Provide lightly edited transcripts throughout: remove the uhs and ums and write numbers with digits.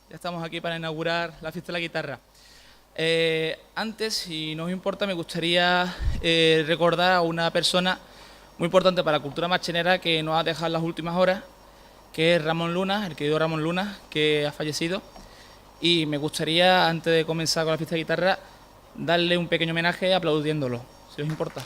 Ya estamos aquí para inaugurar la fiesta de la guitarra. Antes, si no os importa, me gustaría recordar a una persona muy importante para la cultura marchenera que nos ha dejado en las últimas horas, que es Ramón Luna, el querido Ramón Luna, que ha fallecido. Y me gustaría, antes de comenzar con la fiesta de guitarra, darle un pequeño homenaje aplaudiéndolo, si os importa.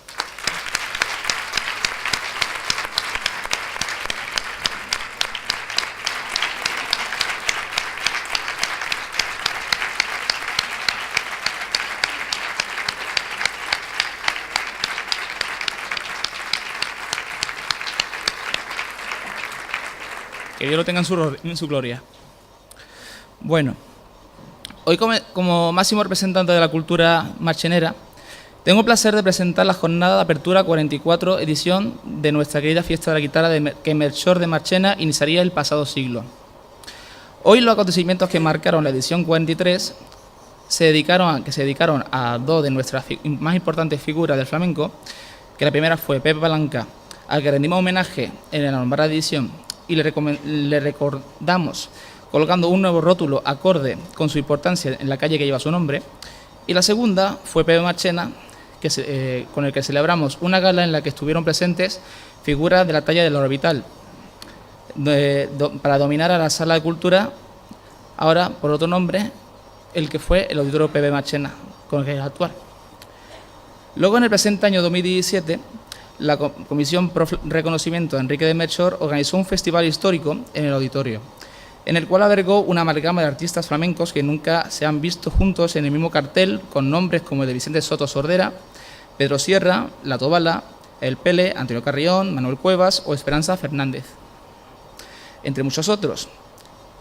Que Dios lo tenga en su gloria. Bueno, hoy como máximo representante de la cultura marchenera, tengo el placer de presentar la jornada de apertura 44 edición de nuestra querida fiesta de la guitarra que Melchor de Marchena iniciaría el pasado siglo. Hoy los acontecimientos que marcaron la edición 43 se dedicaron a dos de nuestras más importantes figuras del flamenco, que la primera fue Pepe Palanca, al que rendimos homenaje en la nombrada edición y le recordamos colocando un nuevo rótulo acorde con su importancia en la calle que lleva su nombre. Y la segunda fue Pepe Marchena, con el que celebramos una gala en la que estuvieron presentes figuras de la talla del Orbital, para dominar a la Sala de Cultura, ahora por otro nombre, el que fue el Auditorio Pepe Marchena, con el que es actual. Luego, en el presente año 2017, la Comisión Pro Reconocimiento de Enrique de Melchor organizó un festival histórico en el auditorio, en el cual albergó una amalgama de artistas flamencos que nunca se han visto juntos en el mismo cartel, con nombres como el de Vicente Soto Sordera, Pedro Sierra, La Tobala, El Pele, Antonio Carrión, Manuel Cuevas o Esperanza Fernández, entre muchos otros.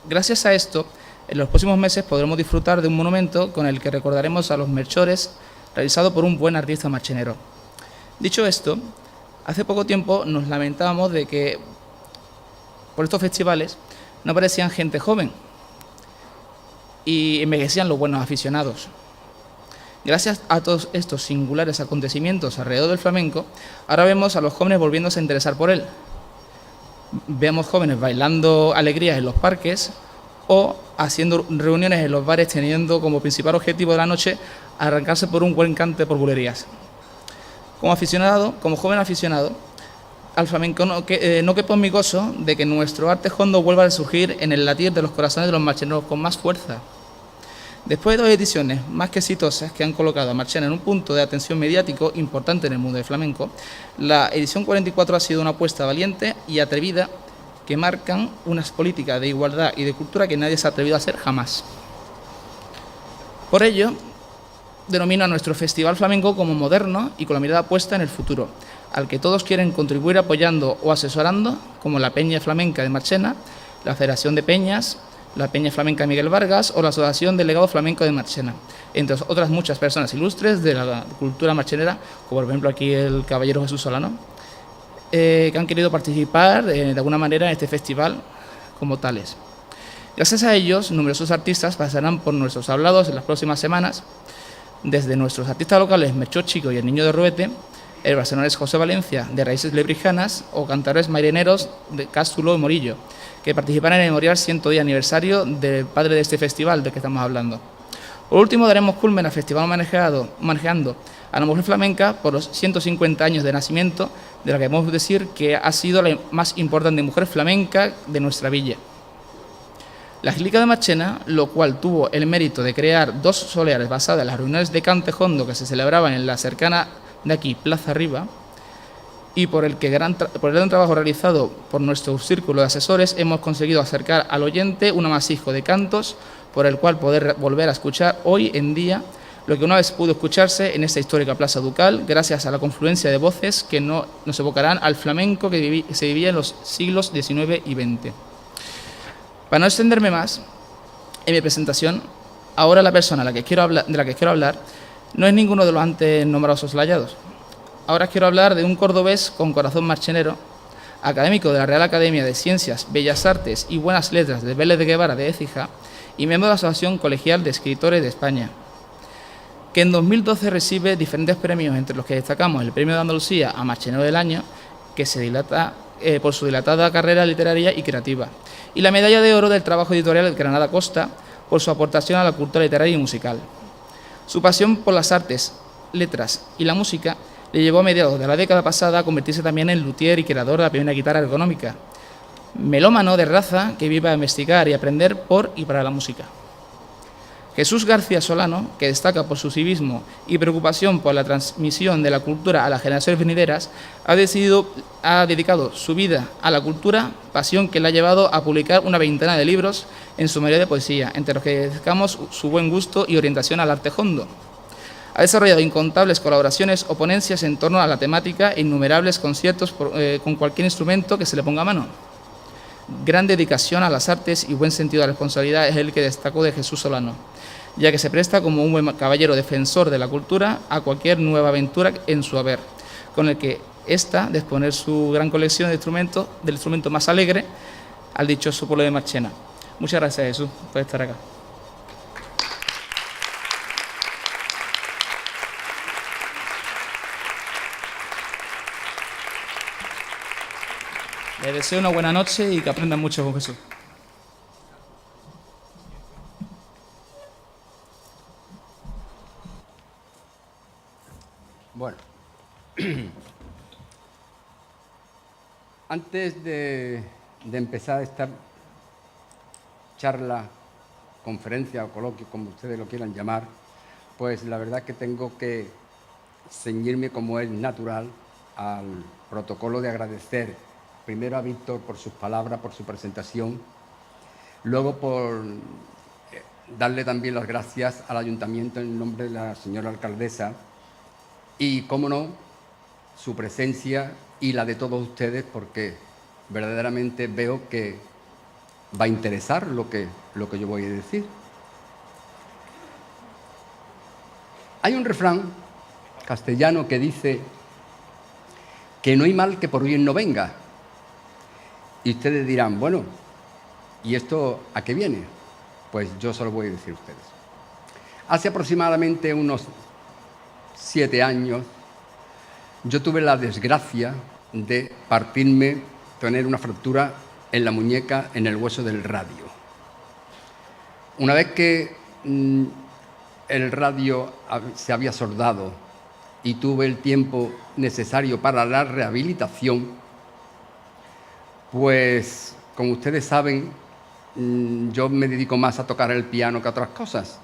Gracias a esto, en los próximos meses podremos disfrutar de un monumento con el que recordaremos a los Melchores, realizado por un buen artista marchenero. Dicho esto, hace poco tiempo nos lamentábamos de que por estos festivales no aparecían gente joven y envejecían los buenos aficionados. Gracias a todos estos singulares acontecimientos alrededor del flamenco, ahora vemos a los jóvenes volviéndose a interesar por él. Vemos jóvenes bailando alegrías en los parques o haciendo reuniones en los bares, teniendo como principal objetivo de la noche arrancarse por un buen cante por bulerías. Como joven aficionado al flamenco, no quepo en mi gozo de que nuestro arte hondo vuelva a resurgir en el latir de los corazones de los marcheneros con más fuerza. Después de dos ediciones más que exitosas que han colocado a Marchena en un punto de atención mediático importante en el mundo del flamenco, la edición 44 ha sido una apuesta valiente y atrevida que marcan unas políticas de igualdad y de cultura que nadie se ha atrevido a hacer jamás. Por ello, denomino a nuestro festival flamenco como moderno y con la mirada puesta en el futuro, al que todos quieren contribuir apoyando o asesorando, como la Peña Flamenca de Marchena, la Federación de Peñas, la Peña Flamenca Miguel Vargas o la Asociación Delegado Flamenco de Marchena, entre otras muchas personas ilustres de la cultura marchenera, como por ejemplo aquí el caballero Jesús Solano, que han querido participar de alguna manera en este festival como tales. Gracias a ellos, numerosos artistas pasarán por nuestros hablados en las próximas semanas, desde nuestros artistas locales Melchor Chico y el Niño de Ruete, el barcelonés José Valencia, de Raíces Lebrijanas, o cantadores marineros de Cástulo y Morillo, que participarán en el memorial 110 aniversario del padre de este festival del que estamos hablando. Por último, daremos culmen al festival manejando a la mujer flamenca por los 150 años de nacimiento, de la que podemos decir que ha sido la más importante mujer flamenca de nuestra villa. La Angélica de Marchena, lo cual tuvo el mérito de crear dos soleares basadas en las reuniones de cante hondo que se celebraban en la cercana de aquí, Plaza Arriba, y por el gran trabajo realizado por nuestro círculo de asesores, hemos conseguido acercar al oyente un amasijo de cantos por el cual poder volver a escuchar hoy en día lo que una vez pudo escucharse en esta histórica Plaza Ducal, gracias a la confluencia de voces que nos evocarán al flamenco que se vivía en los siglos XIX y XX. Para no extenderme más en mi presentación, ahora la persona de la que quiero hablar no es ninguno de los antes nombrados soslayados. Ahora quiero hablar de un cordobés con corazón marchenero, académico de la Real Academia de Ciencias, Bellas Artes y Buenas Letras de Vélez de Guevara de Écija y miembro de la Asociación Colegial de Escritores de España, que en 2012 recibe diferentes premios, entre los que destacamos el Premio de Andalucía a Marchenero del Año, que se dilata por su dilatada carrera literaria y creativa, y la Medalla de Oro del Trabajo Editorial de Granada Costa por su aportación a la cultura literaria y musical. Su pasión por las artes, letras y la música le llevó a mediados de la década pasada a convertirse también en luthier y creador de la primera guitarra ergonómica. Melómano de raza que vive a investigar y aprender por y para la música. Jesús García Solano, que destaca por su civismo y preocupación por la transmisión de la cultura a las generaciones venideras, ha dedicado su vida a la cultura, pasión que le ha llevado a publicar una veintena de libros, en su mayoría de poesía, entre los que destacamos su buen gusto y orientación al arte hondo. Ha desarrollado incontables colaboraciones o ponencias en torno a la temática e innumerables conciertos con cualquier instrumento que se le ponga a mano. Gran dedicación a las artes y buen sentido de la responsabilidad es el que destacó de Jesús Solano, ya que se presta como un buen caballero defensor de la cultura a cualquier nueva aventura en su haber, con el que ésta de exponer su gran colección de instrumentos, del instrumento más alegre, al dichoso pueblo de Marchena. Muchas gracias, Jesús, por estar acá. Les deseo una buena noche y que aprendan mucho con Jesús. Bueno, antes de empezar esta charla, conferencia o coloquio, como ustedes lo quieran llamar, pues la verdad que tengo que ceñirme, como es natural, al protocolo de agradecer primero a Víctor por sus palabras, por su presentación, luego por darle también las gracias al Ayuntamiento en nombre de la señora alcaldesa y, cómo no, su presencia y la de todos ustedes, porque verdaderamente veo que va a interesar lo que yo voy a decir. Hay un refrán castellano que dice que no hay mal que por bien no venga. Y ustedes dirán, bueno, ¿y esto a qué viene? Pues yo se lo voy a decir a ustedes. Hace aproximadamente unos 7 años, yo tuve la desgracia de tener una fractura en la muñeca, en el hueso del radio. Una vez que el radio se había soldado y tuve el tiempo necesario para la rehabilitación, pues, como ustedes saben, yo me dedico más a tocar el piano que a otras cosas.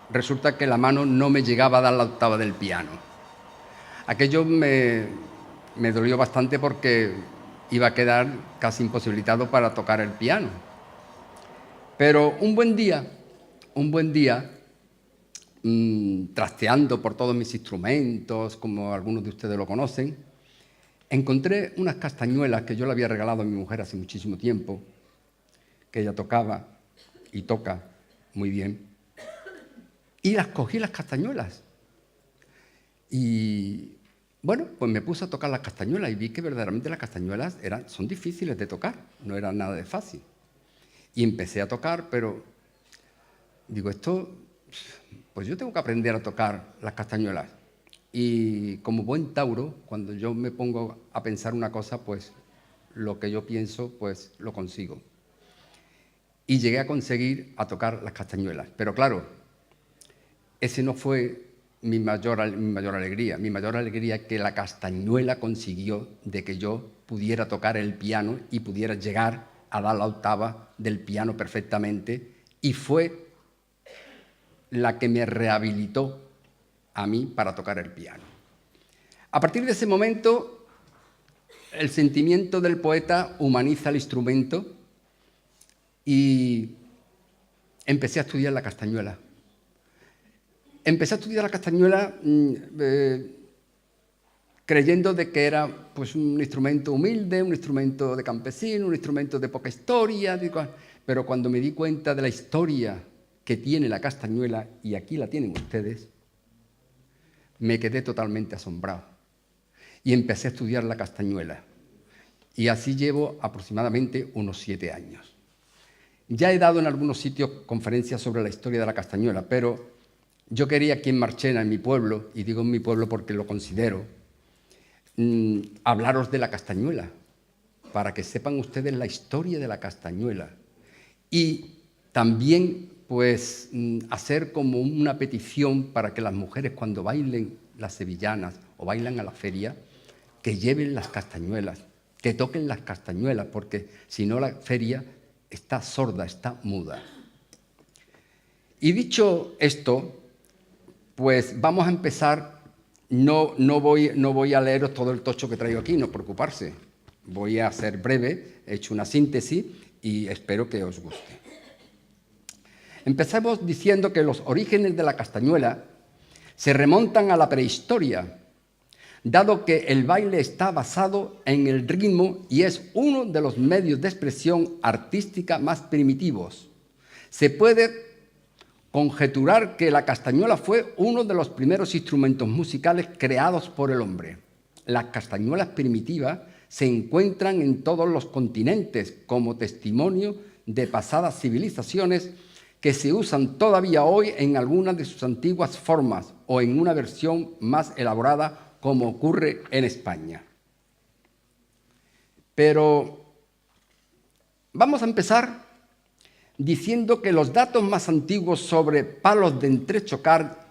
Resulta que la mano no me llegaba a dar la octava del piano. Aquello me dolió bastante porque iba a quedar casi imposibilitado para tocar el piano. Pero un buen día, trasteando por todos mis instrumentos, como algunos de ustedes lo conocen, encontré unas castañuelas que yo le había regalado a mi mujer hace muchísimo tiempo, que ella tocaba y toca muy bien, y las cogí, las castañuelas. Y bueno, pues me puse a tocar las castañuelas y vi que verdaderamente las castañuelas son difíciles de tocar, no era nada de fácil. Y empecé a tocar, pero digo, pues yo tengo que aprender a tocar las castañuelas. Y como buen tauro, cuando yo me pongo a pensar una cosa, pues lo que yo pienso, pues lo consigo. Y llegué a conseguir a tocar las castañuelas. Pero claro, ese no fue mi mayor alegría. Mi mayor alegría es que la castañuela consiguió de que yo pudiera tocar el piano y pudiera llegar a dar la octava del piano perfectamente, y fue la que me rehabilitó a mí para tocar el piano. A partir de ese momento, el sentimiento del poeta humaniza el instrumento y empecé a estudiar la castañuela. Empecé a estudiar la castañuela creyendo de que era pues, un instrumento humilde, un instrumento de campesino, un instrumento de poca historia, pero cuando me di cuenta de la historia que tiene la castañuela, y aquí la tienen ustedes, me quedé totalmente asombrado y empecé a estudiar la castañuela. Y así llevo aproximadamente unos 7 años. Ya he dado en algunos sitios conferencias sobre la historia de la castañuela, pero yo quería aquí en Marchena, en mi pueblo, y digo en mi pueblo porque lo considero, hablaros de la castañuela, para que sepan ustedes la historia de la castañuela. Y también pues hacer como una petición para que las mujeres cuando bailen las sevillanas o bailan a la feria, que lleven las castañuelas, que toquen las castañuelas, porque si no la feria está sorda, está muda. Y dicho esto, pues vamos a empezar. No voy a leeros todo el tocho que traigo aquí, no preocuparse. Voy a ser breve, he hecho una síntesis y espero que os guste. Empezamos diciendo que los orígenes de la castañuela se remontan a la prehistoria, dado que el baile está basado en el ritmo y es uno de los medios de expresión artística más primitivos. Se puede conjeturar que la castañuela fue uno de los primeros instrumentos musicales creados por el hombre. Las castañuelas primitivas se encuentran en todos los continentes como testimonio de pasadas civilizaciones que se usan todavía hoy en algunas de sus antiguas formas o en una versión más elaborada como ocurre en España. Pero vamos a empezar diciendo que los datos más antiguos sobre palos de entrechocar,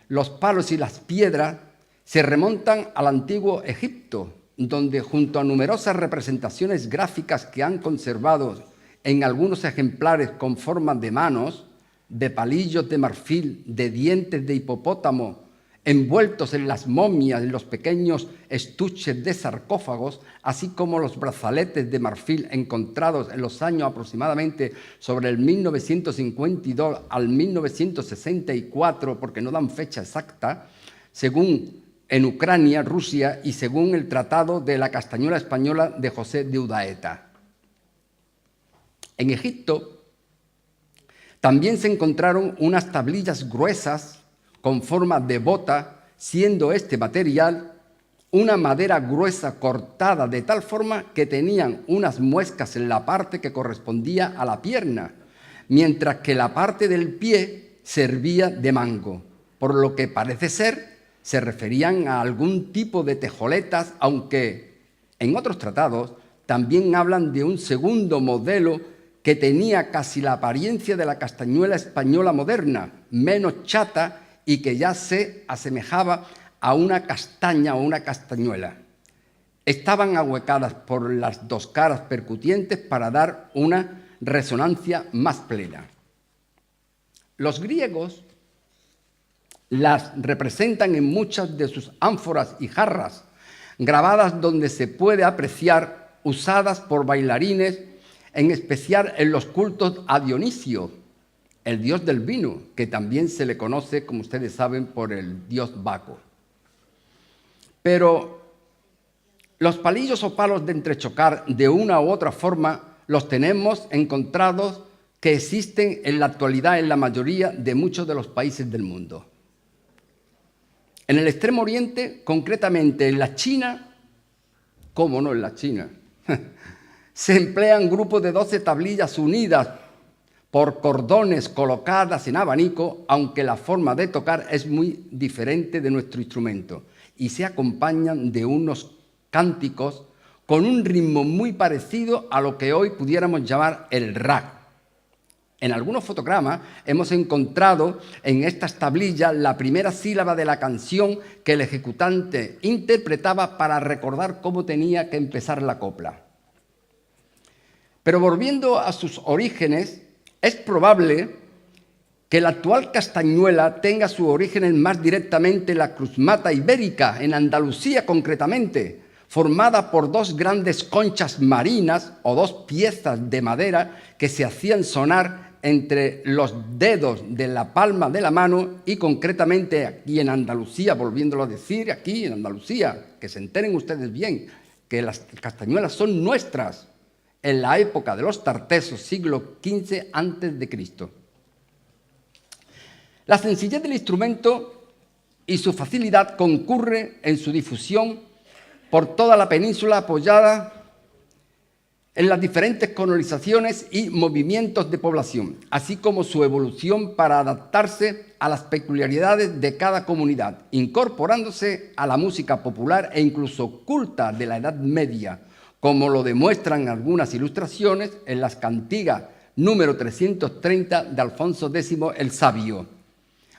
los palos y las piedras, se remontan al antiguo Egipto, donde junto a numerosas representaciones gráficas que han conservado en algunos ejemplares con formas de manos, de palillos de marfil, de dientes de hipopótamo, envueltos en las momias, en los pequeños estuches de sarcófagos, así como los brazaletes de marfil encontrados en los años aproximadamente sobre el 1952 al 1964, porque no dan fecha exacta, según en Ucrania, Rusia, y según el Tratado de la Castañuela Española de José de Udaeta. En Egipto también se encontraron unas tablillas gruesas con forma de bota, siendo este material una madera gruesa cortada de tal forma que tenían unas muescas en la parte que correspondía a la pierna, mientras que la parte del pie servía de mango, por lo que parece ser se referían a algún tipo de tejoletas, aunque en otros tratados también hablan de un segundo modelo que tenía casi la apariencia de la castañuela española moderna, menos chata y que ya se asemejaba a una castaña o una castañuela. Estaban ahuecadas por las dos caras percutientes para dar una resonancia más plena. Los griegos las representan en muchas de sus ánforas y jarras, grabadas donde se puede apreciar, usadas por bailarines, en especial en los cultos a Dionisio, el dios del vino, que también se le conoce, como ustedes saben, por el dios Baco. Pero los palillos o palos de entrechocar, de una u otra forma, los tenemos encontrados que existen en la actualidad en la mayoría de muchos de los países del mundo. En el Extremo Oriente, concretamente en la China, ¿cómo no en la China? Se emplean grupos de 12 tablillas unidas por cordones colocadas en abanico, aunque la forma de tocar es muy diferente de nuestro instrumento, y se acompañan de unos cánticos con un ritmo muy parecido a lo que hoy pudiéramos llamar el rap. En algunos fotogramas hemos encontrado en estas tablillas la primera sílaba de la canción que el ejecutante interpretaba para recordar cómo tenía que empezar la copla. Pero volviendo a sus orígenes, es probable que la actual castañuela tenga sus orígenes más directamente en la cruzmata ibérica, en Andalucía concretamente, formada por dos grandes conchas marinas o dos piezas de madera que se hacían sonar entre los dedos de la palma de la mano y concretamente aquí en Andalucía, volviéndolo a decir, aquí en Andalucía, que se enteren ustedes bien, que las castañuelas son nuestras en la época de los tartesos, siglo XV a.C. La sencillez del instrumento y su facilidad concurre en su difusión por toda la península apoyada en las diferentes colonizaciones y movimientos de población, así como su evolución para adaptarse a las peculiaridades de cada comunidad, incorporándose a la música popular e incluso culta de la Edad Media, como lo demuestran algunas ilustraciones en las cantigas número 330 de Alfonso X el Sabio,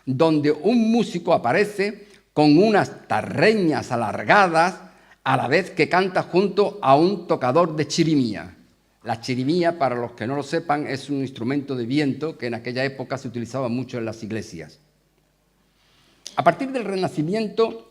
donde un músico aparece con unas tarreñas alargadas a la vez que canta junto a un tocador de chirimía. La chirimía, para los que no lo sepan, es un instrumento de viento que en aquella época se utilizaba mucho en las iglesias. A partir del Renacimiento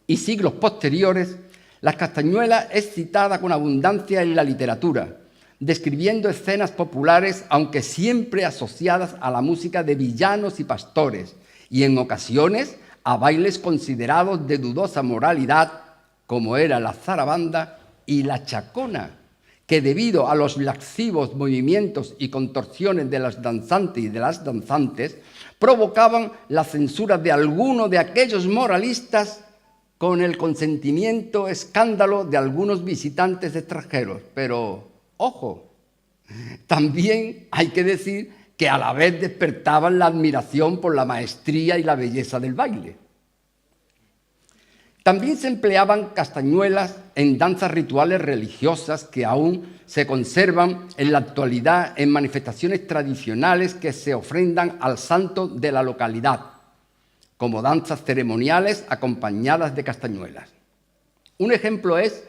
y siglos posteriores, la castañuela es citada con abundancia en la literatura, describiendo escenas populares, aunque siempre asociadas a la música de villanos y pastores, y en ocasiones a bailes considerados de dudosa moralidad, como era la zarabanda y la chacona, que debido a los lascivos movimientos y contorsiones de las danzantes y de las danzantes, provocaban la censura de alguno de aquellos moralistas con el consentimiento escándalo de algunos visitantes extranjeros. Pero, ojo, también hay que decir que a la vez despertaban la admiración por la maestría y la belleza del baile. También se empleaban castañuelas en danzas rituales religiosas que aún se conservan en la actualidad en manifestaciones tradicionales que se ofrendan al santo de la localidad, como danzas ceremoniales acompañadas de castañuelas. Un ejemplo es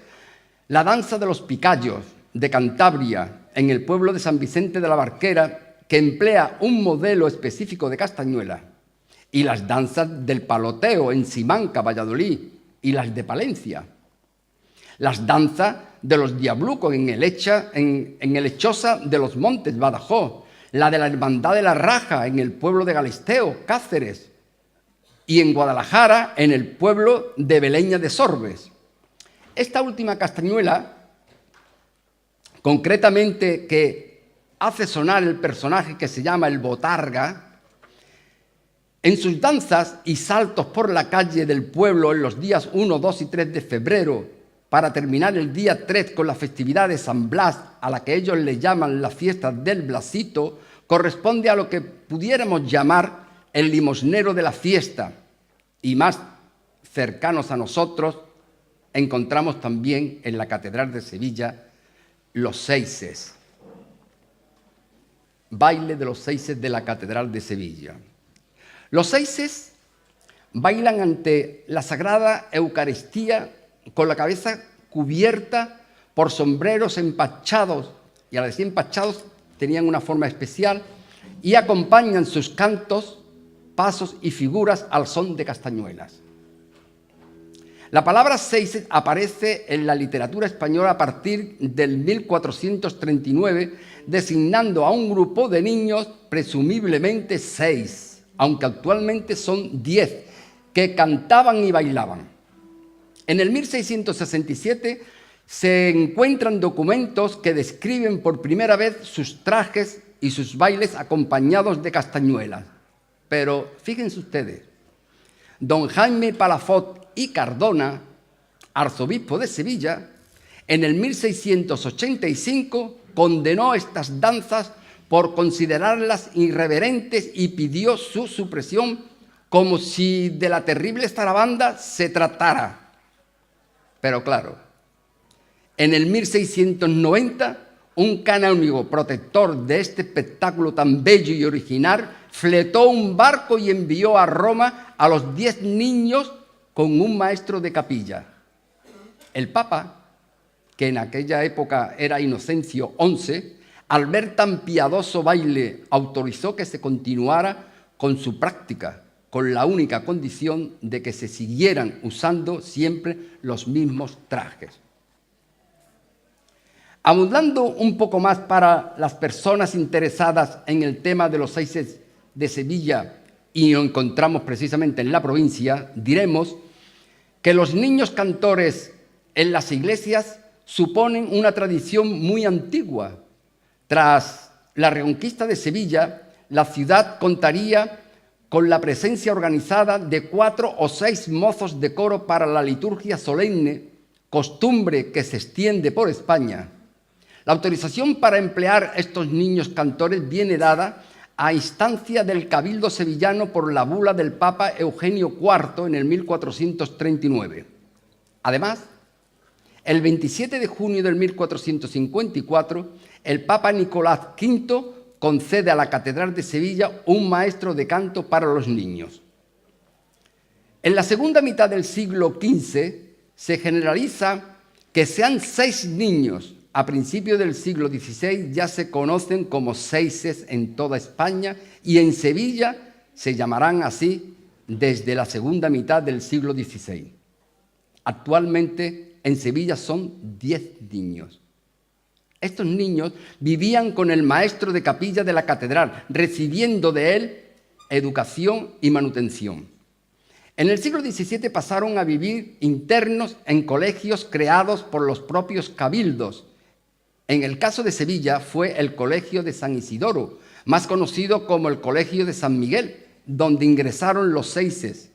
la danza de los picayos de Cantabria, en el pueblo de San Vicente de la Barquera, que emplea un modelo específico de castañuela, y las danzas del paloteo en Simanca, Valladolid, y las de Palencia. Las danzas de los diablucos en el Hechosa de los Montes, Badajoz, la de la Hermandad de la Raja en el pueblo de Galisteo, Cáceres, y en Guadalajara, en el pueblo de Beleña de Sorbes. Esta última castañuela, concretamente que hace sonar el personaje que se llama el Botarga, en sus danzas y saltos por la calle del pueblo en los días 1, 2 y 3 de febrero, para terminar el día 3 con la festividad de San Blas, a la que ellos le llaman la fiesta del Blasito, corresponde a lo que pudiéramos llamar el limosnero de la fiesta. Y más cercanos a nosotros encontramos también en la Catedral de Sevilla los seises. Baile de los seises de la Catedral de Sevilla. Los seises bailan ante la Sagrada Eucaristía con la cabeza cubierta por sombreros empachados, y al decir empachados tenían una forma especial, y acompañan sus cantos, pasos y figuras al son de castañuelas. La palabra seises aparece en la literatura española a partir del 1439, designando a un grupo de niños, presumiblemente 6, aunque actualmente son 10, que cantaban y bailaban. En el 1667 se encuentran documentos que describen por primera vez sus trajes y sus bailes acompañados de castañuelas. Pero fíjense ustedes, don Jaime Palafot y Cardona, arzobispo de Sevilla, en el 1685 condenó estas danzas por considerarlas irreverentes y pidió su supresión, como si de la terrible zarabanda se tratara. Pero claro, en el 1690, un canónigo protector de este espectáculo tan bello y original fletó un barco y envió a Roma a los 10 niños con un maestro de capilla. El Papa, que en aquella época era Inocencio XI, al ver tan piadoso baile, autorizó que se continuara con su práctica, con la única condición de que se siguieran usando siempre los mismos trajes. Abundando un poco más para las personas interesadas en el tema de los seises de Sevilla, y lo encontramos precisamente en la provincia, diremos que los niños cantores en las iglesias suponen una tradición muy antigua. Tras la reconquista de Sevilla, la ciudad contaría con la presencia organizada de 4 o 6 mozos de coro para la liturgia solemne, costumbre que se extiende por España. La autorización para emplear estos niños cantores viene dada a instancia del Cabildo sevillano por la bula del Papa Eugenio IV en el 1439. Además, el 27 de junio del 1454, el Papa Nicolás V concede a la Catedral de Sevilla un maestro de canto para los niños. En la segunda mitad del siglo XV se generaliza que sean 6 niños. A principios del siglo XVI ya se conocen como seises en toda España y en Sevilla se llamarán así desde la segunda mitad del siglo XVI. Actualmente en Sevilla son 10 niños. Estos niños vivían con el maestro de capilla de la catedral, recibiendo de él educación y manutención. En el siglo XVII pasaron a vivir internos en colegios creados por los propios cabildos. En el caso de Sevilla fue el Colegio de San Isidoro, más conocido como el Colegio de San Miguel, donde ingresaron los seises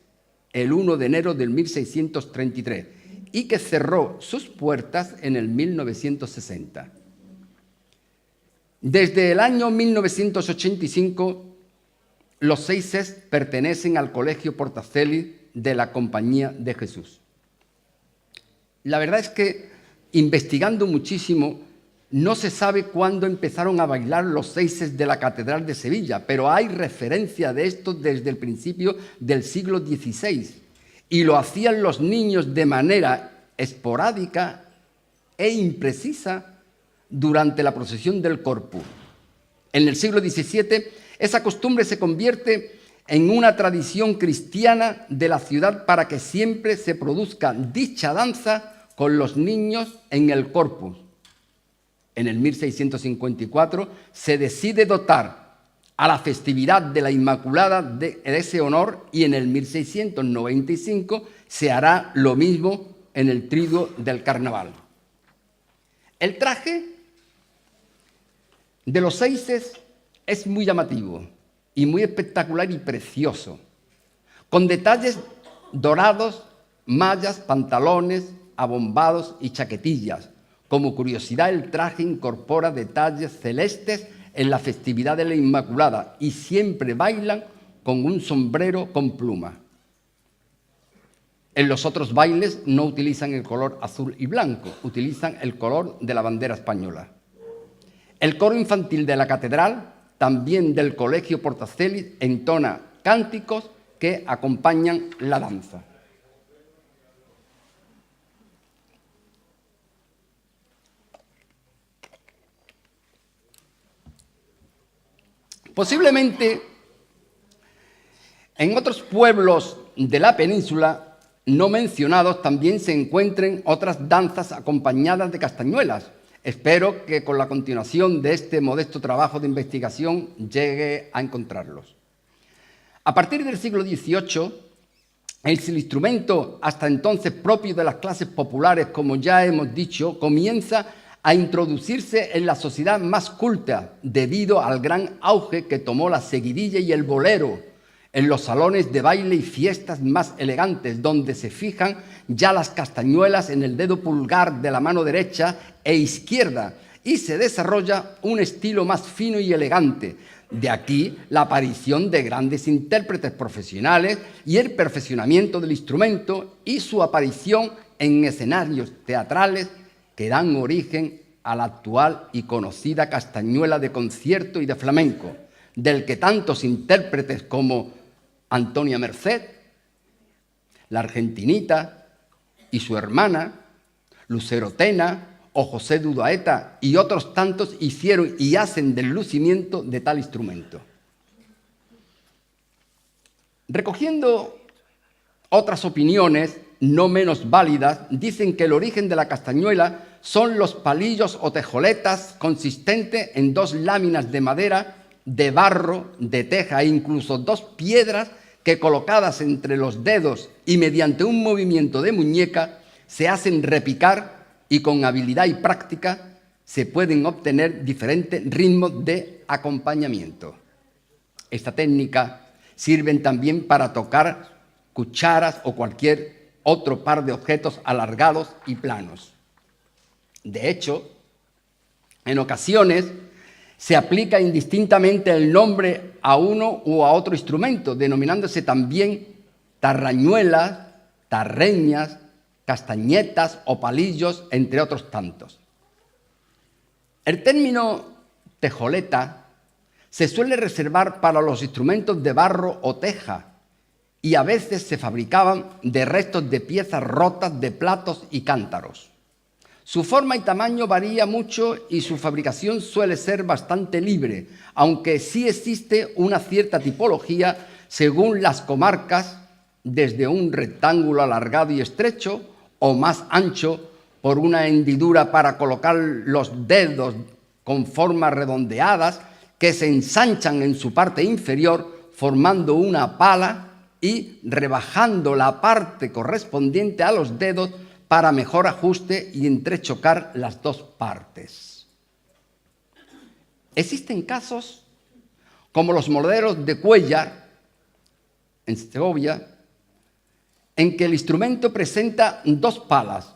el 1 de enero del 1633 y que cerró sus puertas en el 1960. Desde el año 1985, los seises pertenecen al Colegio Portacelli de la Compañía de Jesús. La verdad es que, investigando muchísimo, no se sabe cuándo empezaron a bailar los seises de la Catedral de Sevilla, pero hay referencia de esto desde el principio del siglo XVI. Y lo hacían los niños de manera esporádica e imprecisa durante la procesión del Corpus. En el siglo XVII, esa costumbre se convierte en una tradición cristiana de la ciudad para que siempre se produzca dicha danza con los niños en el Corpus. En el 1654 se decide dotar a la festividad de la Inmaculada de ese honor y en el 1695 se hará lo mismo en el triduo del Carnaval. El traje de los seises es muy llamativo y muy espectacular y precioso, con detalles dorados, mallas, pantalones, abombados y chaquetillas. Como curiosidad, el traje incorpora detalles celestes en la festividad de la Inmaculada y siempre bailan con un sombrero con pluma. En los otros bailes no utilizan el color azul y blanco, utilizan el color de la bandera española. El coro infantil de la catedral, también del Colegio Portacelli, entona cánticos que acompañan la danza. Posiblemente en otros pueblos de la península no mencionados también se encuentren otras danzas acompañadas de castañuelas. Espero que con la continuación de este modesto trabajo de investigación llegue a encontrarlos. A partir del siglo XVIII, el instrumento hasta entonces propio de las clases populares, como ya hemos dicho, comienza a introducirse en la sociedad más culta debido al gran auge que tomó la seguidilla y el bolero en los salones de baile y fiestas más elegantes, donde se fijan ya las castañuelas en el dedo pulgar de la mano derecha e izquierda y se desarrolla un estilo más fino y elegante. De aquí la aparición de grandes intérpretes profesionales y el perfeccionamiento del instrumento y su aparición en escenarios teatrales que dan origen a la actual y conocida castañuela de concierto y de flamenco, del que tantos intérpretes como Antonia Merced, la Argentinita y su hermana, Lucero Tena o José Dudaeta y otros tantos hicieron y hacen del lucimiento de tal instrumento. Recogiendo otras opiniones no menos válidas, dicen que el origen de la castañuela son los palillos o tejoletas consistentes en 2 láminas de madera, de barro, de teja e incluso 2 piedras que colocadas entre los dedos y mediante un movimiento de muñeca se hacen repicar y con habilidad y práctica se pueden obtener diferentes ritmos de acompañamiento. Esta técnica sirve también para tocar cucharas o cualquier otro par de objetos alargados y planos. De hecho, en ocasiones se aplica indistintamente el nombre a uno u a otro instrumento, denominándose también tarrañuelas, tarreñas, castañetas o palillos, entre otros tantos. El término tejoleta se suele reservar para los instrumentos de barro o teja y a veces se fabricaban de restos de piezas rotas de platos y cántaros. Su forma y tamaño varía mucho y su fabricación suele ser bastante libre, aunque sí existe una cierta tipología según las comarcas, desde un rectángulo alargado y estrecho o más ancho por una hendidura para colocar los dedos con formas redondeadas que se ensanchan en su parte inferior formando una pala y rebajando la parte correspondiente a los dedos para mejor ajuste y entrechocar las dos partes. Existen casos como los modelos de Cuéllar, en Segovia, en que el instrumento presenta dos palas,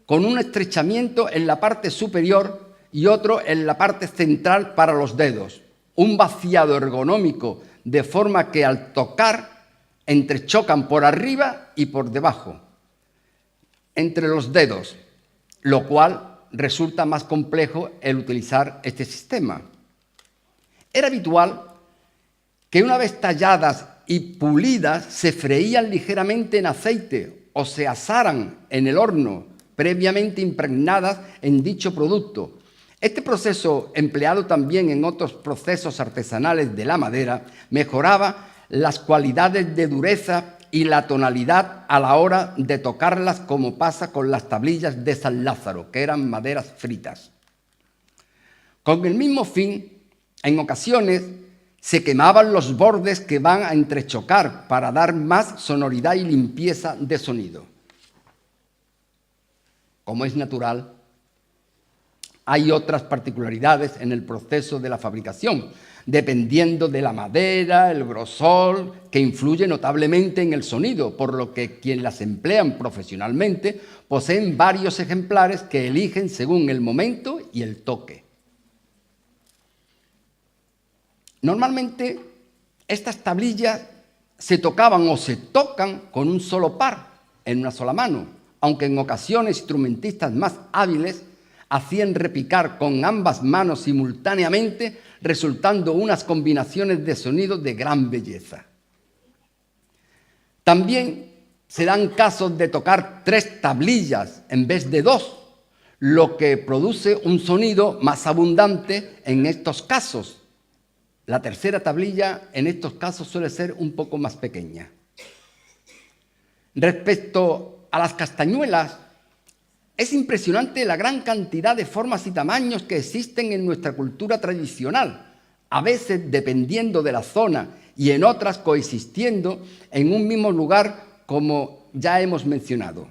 con un estrechamiento en la parte superior y otro en la parte central para los dedos, un vaciado ergonómico de forma que al tocar entrechocan por arriba y por debajo, entre los dedos, lo cual resulta más complejo el utilizar este sistema. Era habitual que una vez talladas y pulidas se freían ligeramente en aceite o se asaran en el horno previamente impregnadas en dicho producto. Este proceso, empleado también en otros procesos artesanales de la madera, mejoraba las cualidades de dureza y la tonalidad a la hora de tocarlas, como pasa con las tablillas de San Lázaro, que eran maderas fritas. Con el mismo fin, en ocasiones se quemaban los bordes que van a entrechocar para dar más sonoridad y limpieza de sonido. Como es natural, hay otras particularidades en el proceso de la fabricación, dependiendo de la madera, el grosor, que influye notablemente en el sonido, por lo que quienes las emplean profesionalmente poseen varios ejemplares que eligen según el momento y el toque. Normalmente, estas tablillas se tocaban o se tocan con un solo par, en una sola mano, aunque en ocasiones instrumentistas más hábiles hacían repicar con ambas manos simultáneamente, resultando unas combinaciones de sonidos de gran belleza. También se dan casos de tocar 3 tablillas en vez de 2, lo que produce un sonido más abundante en estos casos. La tercera tablilla en estos casos suele ser un poco más pequeña. Respecto a las castañuelas, es impresionante la gran cantidad de formas y tamaños que existen en nuestra cultura tradicional, a veces dependiendo de la zona y en otras coexistiendo en un mismo lugar, como ya hemos mencionado.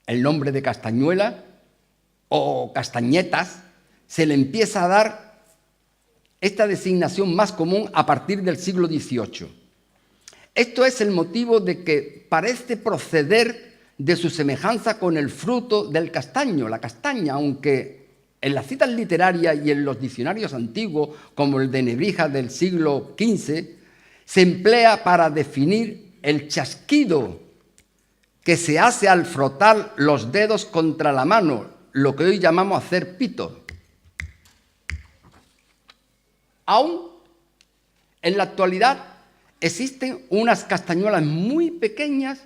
El nombre de castañuela o castañetas se le empieza a dar esta designación más común a partir del siglo XVIII. Esto es el motivo de que parece proceder de su semejanza con el fruto del castaño, la castaña, aunque en las citas literarias y en los diccionarios antiguos, como el de Nebrija del siglo XV, se emplea para definir el chasquido que se hace al frotar los dedos contra la mano, lo que hoy llamamos hacer pito. Aún en la actualidad existen unas castañuelas muy pequeñas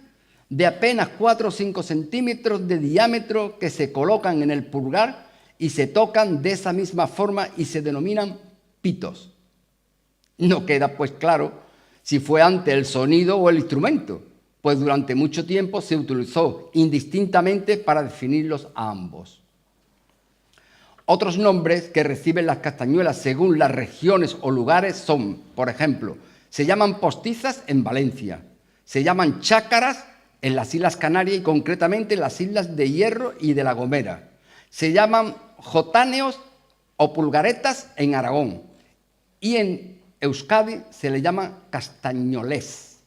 de apenas 4 o 5 centímetros de diámetro que se colocan en el pulgar y se tocan de esa misma forma y se denominan pitos. No queda pues claro si fue antes el sonido o el instrumento, pues durante mucho tiempo se utilizó indistintamente para definirlos a ambos. Otros nombres que reciben las castañuelas según las regiones o lugares son, por ejemplo, se llaman postizas en Valencia, se llaman chácaras en las Islas Canarias y concretamente en las Islas de Hierro y de La Gomera. Se llaman jotáneos o pulgaretas en Aragón y en Euskadi se le llama castañolés.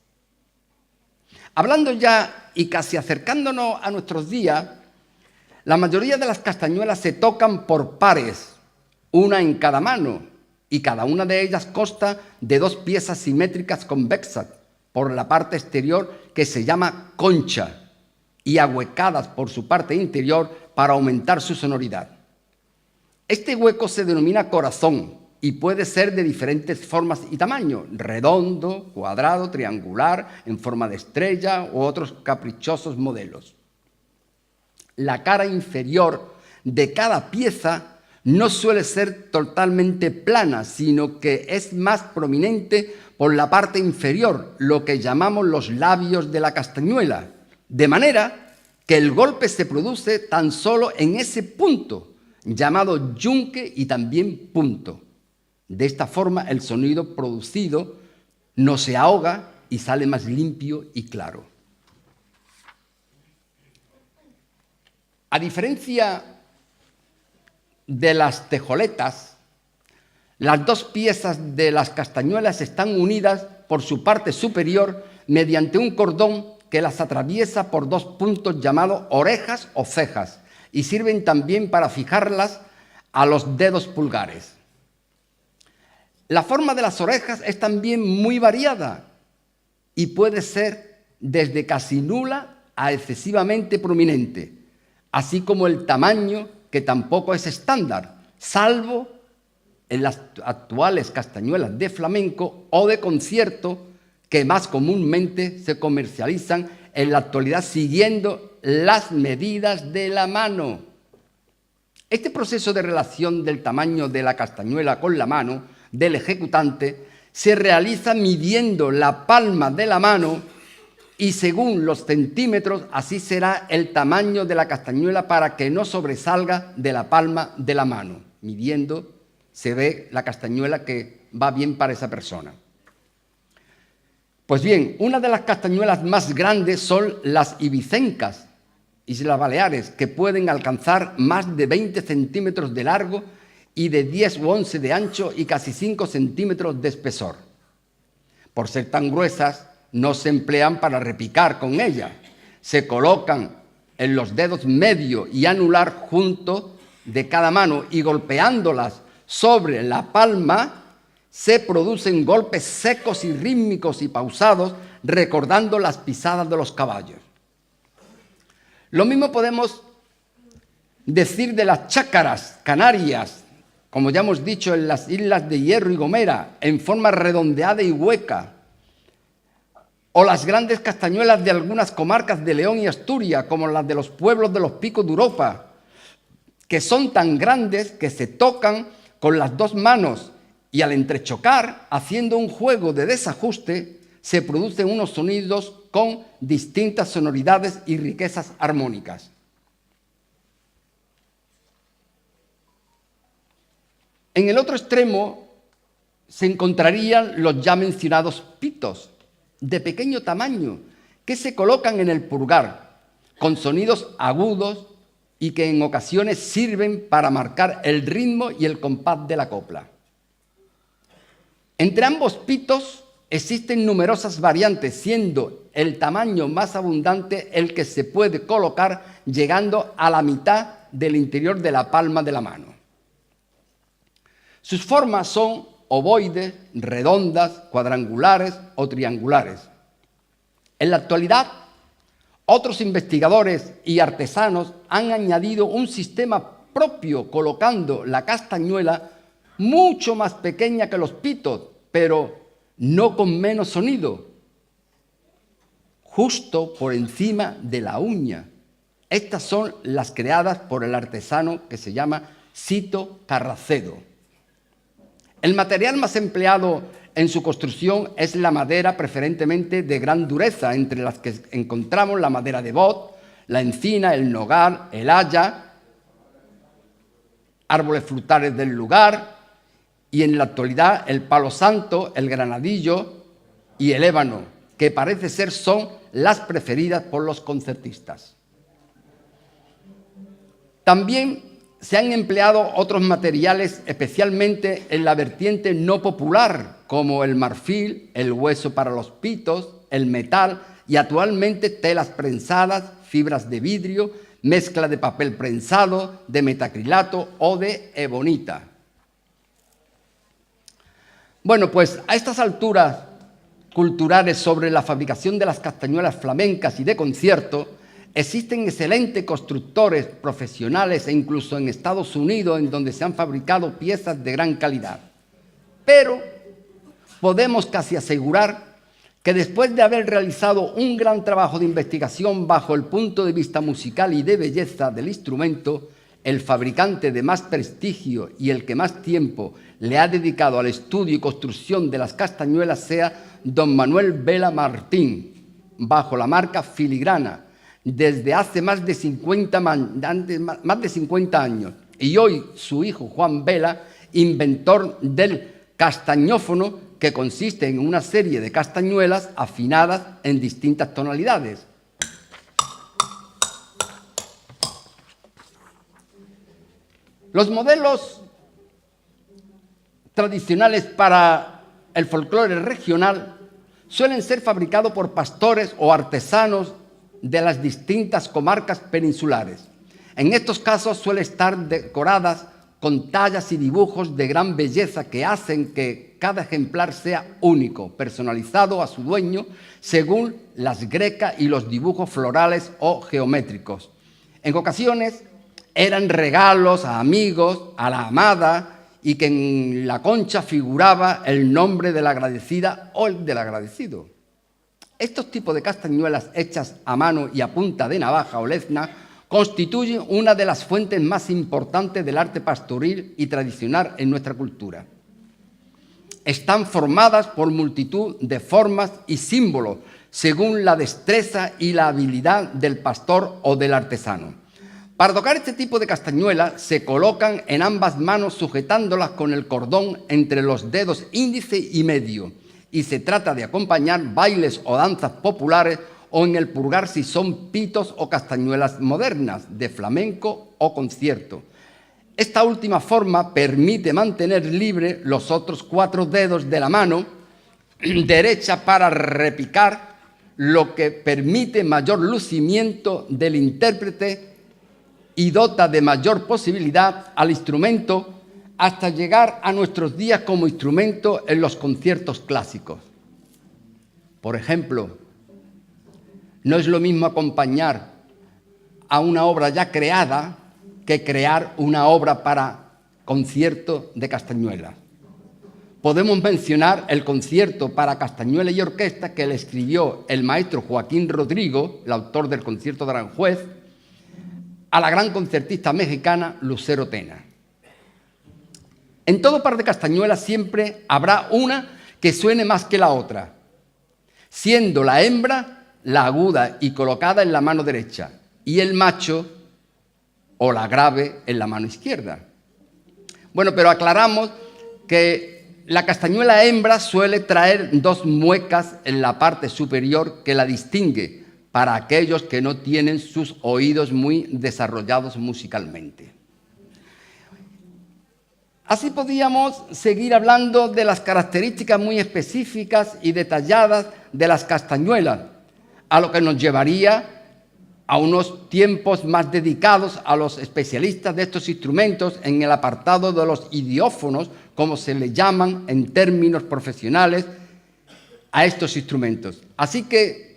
Hablando ya y casi acercándonos a nuestros días, la mayoría de las castañuelas se tocan por pares, una en cada mano, y cada una de ellas consta de 2 piezas simétricas convexas por la parte exterior que se llama concha y ahuecadas por su parte interior para aumentar su sonoridad. Este hueco se denomina corazón y puede ser de diferentes formas y tamaños, redondo, cuadrado, triangular, en forma de estrella u otros caprichosos modelos. La cara inferior de cada pieza no suele ser totalmente plana, sino que es más prominente por la parte inferior, lo que llamamos los labios de la castañuela, de manera que el golpe se produce tan solo en ese punto, llamado yunque y también punto. De esta forma el sonido producido no se ahoga y sale más limpio y claro. A diferencia de las tejoletas, las dos piezas de las castañuelas están unidas por su parte superior mediante un cordón que las atraviesa por dos puntos llamados orejas o cejas y sirven también para fijarlas a los dedos pulgares. La forma de las orejas es también muy variada y puede ser desde casi nula a excesivamente prominente, así como el tamaño, que tampoco es estándar, salvo en las actuales castañuelas de flamenco o de concierto, que más comúnmente se comercializan en la actualidad siguiendo las medidas de la mano. Este proceso de relación del tamaño de la castañuela con la mano del ejecutante se realiza midiendo la palma de la mano y según los centímetros así será el tamaño de la castañuela para que no sobresalga de la palma de la mano. Midiendo se ve la castañuela que va bien para esa persona. Pues bien, una de las castañuelas más grandes son las ibicencas, Islas Baleares, que pueden alcanzar más de 20 centímetros de largo y de 10 u 11 de ancho y casi 5 centímetros de espesor. Por ser tan gruesas, no se emplean para repicar con ellas. Se colocan en los dedos medio y anular junto de cada mano y golpeándolas sobre la palma se producen golpes secos y rítmicos y pausados recordando las pisadas de los caballos. Lo mismo podemos decir de las chácaras canarias, como ya hemos dicho, en las islas de Hierro y Gomera, en forma redondeada y hueca, o las grandes castañuelas de algunas comarcas de León y Asturias, como las de los pueblos de los Picos de Europa, que son tan grandes que se tocan con las dos manos y al entrechocar, haciendo un juego de desajuste, se producen unos sonidos con distintas sonoridades y riquezas armónicas. En el otro extremo se encontrarían los ya mencionados pitos, de pequeño tamaño, que se colocan en el pulgar, con sonidos agudos y que en ocasiones sirven para marcar el ritmo y el compás de la copla. Entre ambos pitos existen numerosas variantes, siendo el tamaño más abundante el que se puede colocar llegando a la mitad del interior de la palma de la mano. Sus formas son ovoides, redondas, cuadrangulares o triangulares. En la actualidad, otros investigadores y artesanos han añadido un sistema propio colocando la castañuela mucho más pequeña que los pitos, pero no con menos sonido, justo por encima de la uña. Estas son las creadas por el artesano que se llama Sito Carracedo. El material más empleado en su construcción es la madera, preferentemente de gran dureza, entre las que encontramos la madera de boj, la encina, el nogal, el haya, árboles frutales del lugar, y en la actualidad el palo santo, el granadillo y el ébano, que parece ser son las preferidas por los concertistas. También se han empleado otros materiales, especialmente en la vertiente no popular, como el marfil, el hueso para los pitos, el metal y actualmente telas prensadas, fibras de vidrio, mezcla de papel prensado, de metacrilato o de ebonita. Bueno, pues a estas alturas culturales sobre la fabricación de las castañuelas flamencas y de concierto, Existen excelentes constructores profesionales e incluso en Estados Unidos en donde se han fabricado piezas de gran calidad. Pero podemos casi asegurar que después de haber realizado un gran trabajo de investigación bajo el punto de vista musical y de belleza del instrumento, el fabricante de más prestigio y el que más tiempo le ha dedicado al estudio y construcción de las castañuelas sea don Manuel Vela Martín, bajo la marca Filigrana, desde hace más de 50 años. Y hoy su hijo Juan Vela, inventor del castañófono, que consiste en una serie de castañuelas afinadas en distintas tonalidades. Los modelos tradicionales para el folclore regional suelen ser fabricados por pastores o artesanos de las distintas comarcas peninsulares. En estos casos suelen estar decoradas con tallas y dibujos de gran belleza que hacen que cada ejemplar sea único, personalizado a su dueño según las grecas y los dibujos florales o geométricos. En ocasiones eran regalos a amigos, a la amada, y que en la concha figuraba el nombre de la agradecida o el del agradecido. Estos tipos de castañuelas hechas a mano y a punta de navaja o lezna constituyen una de las fuentes más importantes del arte pastoril y tradicional en nuestra cultura. Están formadas por multitud de formas y símbolos, según la destreza y la habilidad del pastor o del artesano. Para tocar este tipo de castañuelas se colocan en ambas manos sujetándolas con el cordón entre los dedos índice y medio, y se trata de acompañar bailes o danzas populares o en el purgar si son pitos o castañuelas modernas de flamenco o concierto. Esta última forma permite mantener libre los otros 4 dedos de la mano derecha para repicar, lo que permite mayor lucimiento del intérprete y dota de mayor posibilidad al instrumento hasta llegar a nuestros días como instrumento en los conciertos clásicos. Por ejemplo, no es lo mismo acompañar a una obra ya creada que crear una obra para concierto de castañuelas. Podemos mencionar el concierto para castañuela y orquesta que le escribió el maestro Joaquín Rodrigo, el autor del concierto de Aranjuez, a la gran concertista mexicana Lucero Tena. En todo par de castañuelas siempre habrá una que suene más que la otra, siendo la hembra la aguda y colocada en la mano derecha y el macho o la grave en la mano izquierda. Bueno, pero aclaramos que la castañuela hembra suele traer 2 muecas en la parte superior que la distingue, para aquellos que no tienen sus oídos muy desarrollados musicalmente. Así podíamos seguir hablando de las características muy específicas y detalladas de las castañuelas, a lo que nos llevaría a unos tiempos más dedicados a los especialistas de estos instrumentos en el apartado de los idiófonos, como se le llaman en términos profesionales a estos instrumentos. Así que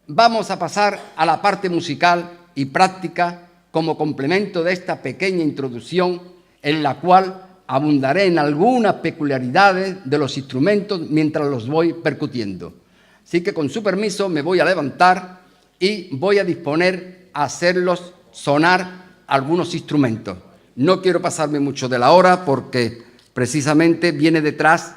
vamos a pasar a la parte musical y práctica como complemento de esta pequeña introducción en la cual abundaré en algunas peculiaridades de los instrumentos mientras los voy percutiendo. Así que con su permiso me voy a levantar y voy a disponer a hacerlos sonar algunos instrumentos. No quiero pasarme mucho de la hora porque precisamente viene detrás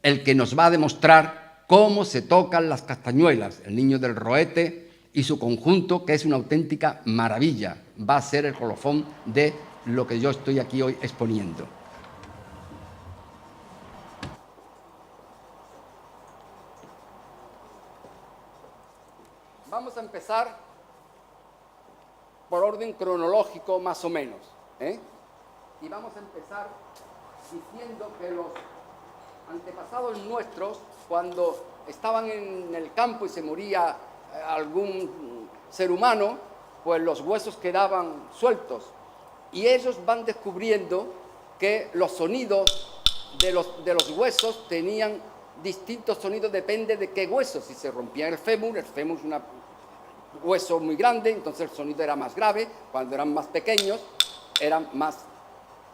el que nos va a demostrar cómo se tocan las castañuelas, el Niño del Roete y su conjunto, que es una auténtica maravilla. Va a ser el colofón de lo que yo estoy aquí hoy exponiendo. Vamos a empezar por orden cronológico más o menos, y vamos a empezar diciendo que los antepasados nuestros, cuando estaban en el campo y se moría algún ser humano, pues los huesos quedaban sueltos. Y ellos van descubriendo que los sonidos de los huesos tenían distintos sonidos, depende de qué hueso. Si se rompía el fémur es hueso muy grande, entonces el sonido era más grave, cuando eran más pequeños eran más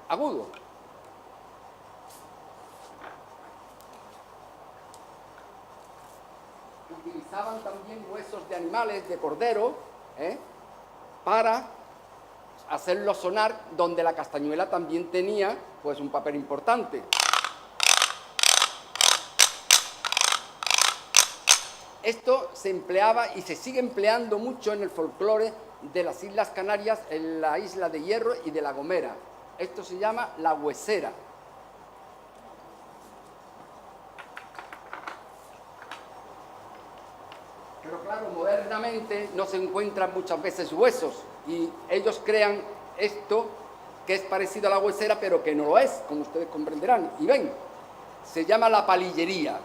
agudos. Utilizaban también huesos de animales, de cordero, para hacerlo sonar, donde la castañuela también tenía pues un papel importante. Esto se empleaba y se sigue empleando mucho en el folclore de las Islas Canarias, en la isla de Hierro y de La Gomera. Esto se llama la huesera. Pero claro, modernamente no se encuentran muchas veces huesos y ellos crean esto que es parecido a la huesera, pero que no lo es, como ustedes comprenderán. Y ven, se llama la palillería,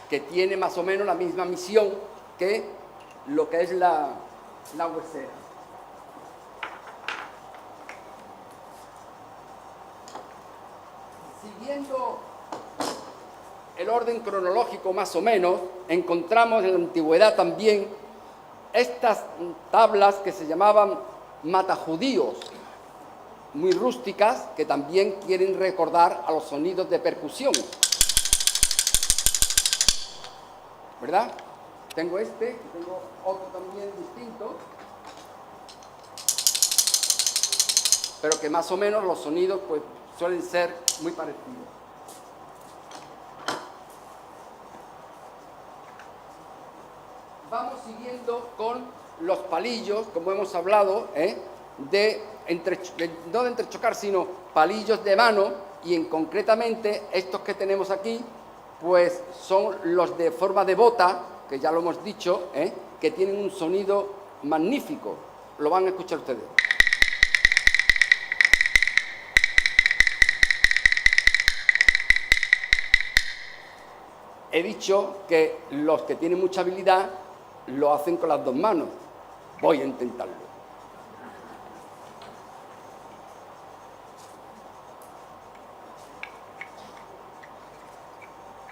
que tiene más o menos la misma misión que lo que es la huesera. Siguiendo el orden cronológico más o menos, encontramos en la antigüedad también estas tablas que se llamaban matajudíos, muy rústicas, que también quieren recordar a los sonidos de percusión. ¿Verdad? Tengo este, tengo otro también distinto, pero que más o menos los sonidos pues suelen ser muy parecidos. Vamos siguiendo con los palillos, como hemos hablado, no de entrechocar, sino palillos de mano, y concretamente estos que tenemos aquí, pues son los de forma de bota, que ya lo hemos dicho, que tienen un sonido magnífico. Lo van a escuchar ustedes. He dicho que los que tienen mucha habilidad lo hacen con las dos manos. Voy a intentarlo.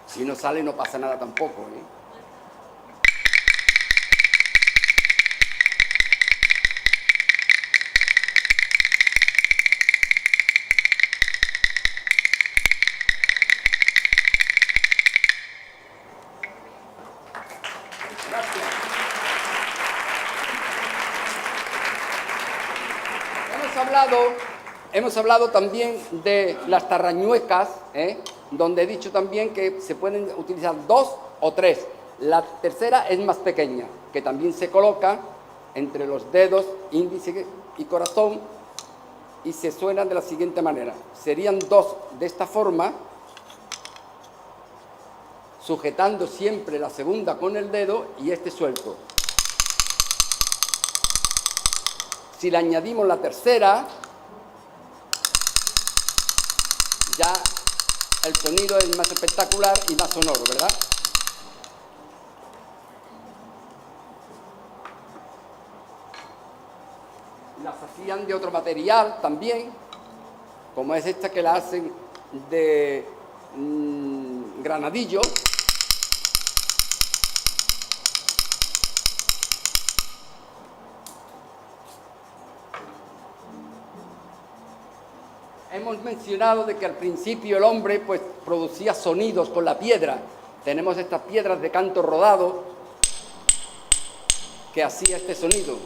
Si no sale, no pasa nada tampoco, Gracias. Hemos hablado también de las tarrañuecas, donde he dicho también que se pueden utilizar 2 o 3. La tercera es más pequeña, que también se coloca entre los dedos índice y corazón, y se suenan de la siguiente manera. Serían 2 de esta forma, sujetando siempre la segunda con el dedo y este suelto. Si le añadimos la tercera, ya el sonido es más espectacular y más sonoro, ¿verdad? Las hacían de otro material también, como es esta, que la hacen de granadillo. Hemos mencionado de que al principio el hombre pues producía sonidos con la piedra. Tenemos estas piedras de canto rodado que hacía este sonido.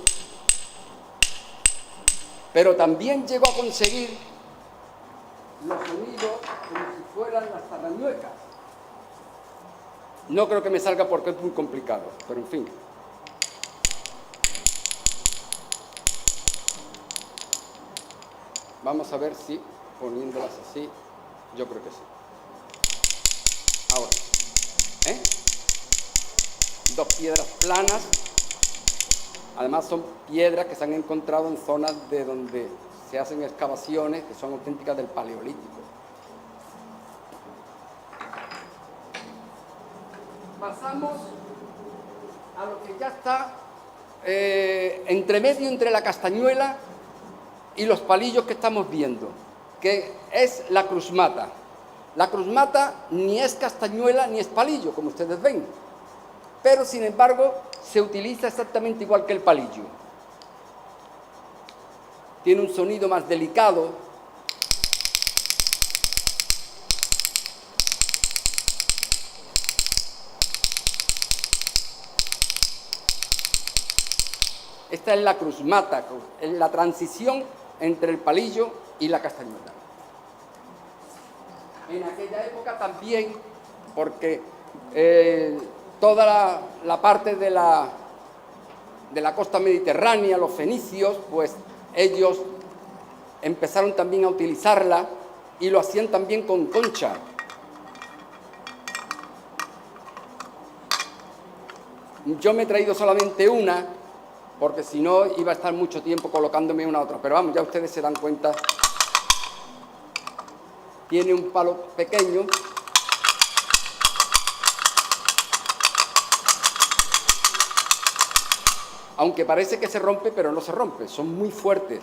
Pero también llegó a conseguir los sonidos como si fueran las tarrañuecas. No creo que me salga porque es muy complicado, pero en fin. Vamos a ver si poniéndolas así, yo creo que sí. Ahora, 2 piedras planas. Además son piedras que se han encontrado en zonas de donde se hacen excavaciones que son auténticas del Paleolítico. Pasamos a lo que ya está entre medio entre la castañuela y los palillos que estamos viendo, que es la cruzmata. La cruzmata ni es castañuela ni es palillo, como ustedes ven. pero sin embargo se utiliza exactamente igual que el palillo. Tiene un sonido más delicado. Esta es la cruzmata, es la transición entre el palillo y la castañuela. En aquella época también, porque toda la parte de la costa mediterránea, los fenicios, pues ellos empezaron también a utilizarla y lo hacían también con concha. Yo me he traído solamente una, porque si no iba a estar mucho tiempo colocándome una a otra. Pero vamos, ya ustedes se dan cuenta. Tiene un palo pequeño. Aunque parece que se rompe, pero no se rompe. Son muy fuertes.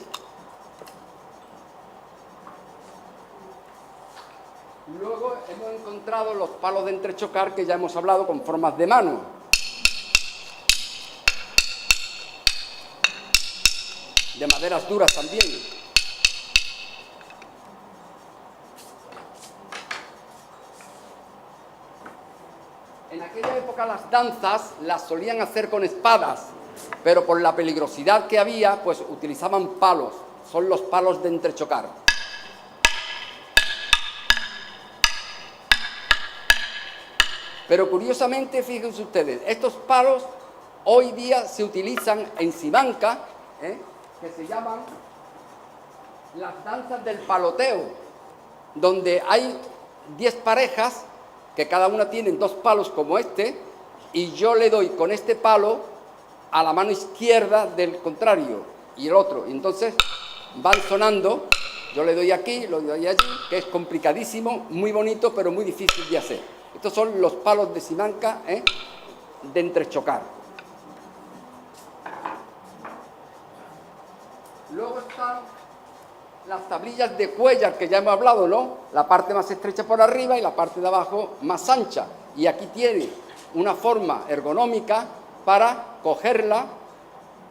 Luego hemos encontrado los palos de entrechocar que ya hemos hablado con formas de mano. De maderas duras también. En aquella época las danzas las solían hacer con espadas, pero por la peligrosidad que había, pues utilizaban palos. Son los palos de entrechocar. Pero curiosamente, fíjense ustedes, estos palos hoy día se utilizan en Simancas, que se llaman las danzas del paloteo, donde hay 10 parejas, que cada una tienen 2 palos como este, y yo le doy con este palo a la mano izquierda del contrario, y el otro, y entonces van sonando, yo le doy aquí, lo doy allí, que es complicadísimo, muy bonito, pero muy difícil de hacer. Estos son los palos de Simancas, de entrechocar. Luego están las tablillas de Cuéllar, que ya hemos hablado, ¿no? La parte más estrecha por arriba y la parte de abajo más ancha. Y aquí tiene una forma ergonómica para cogerla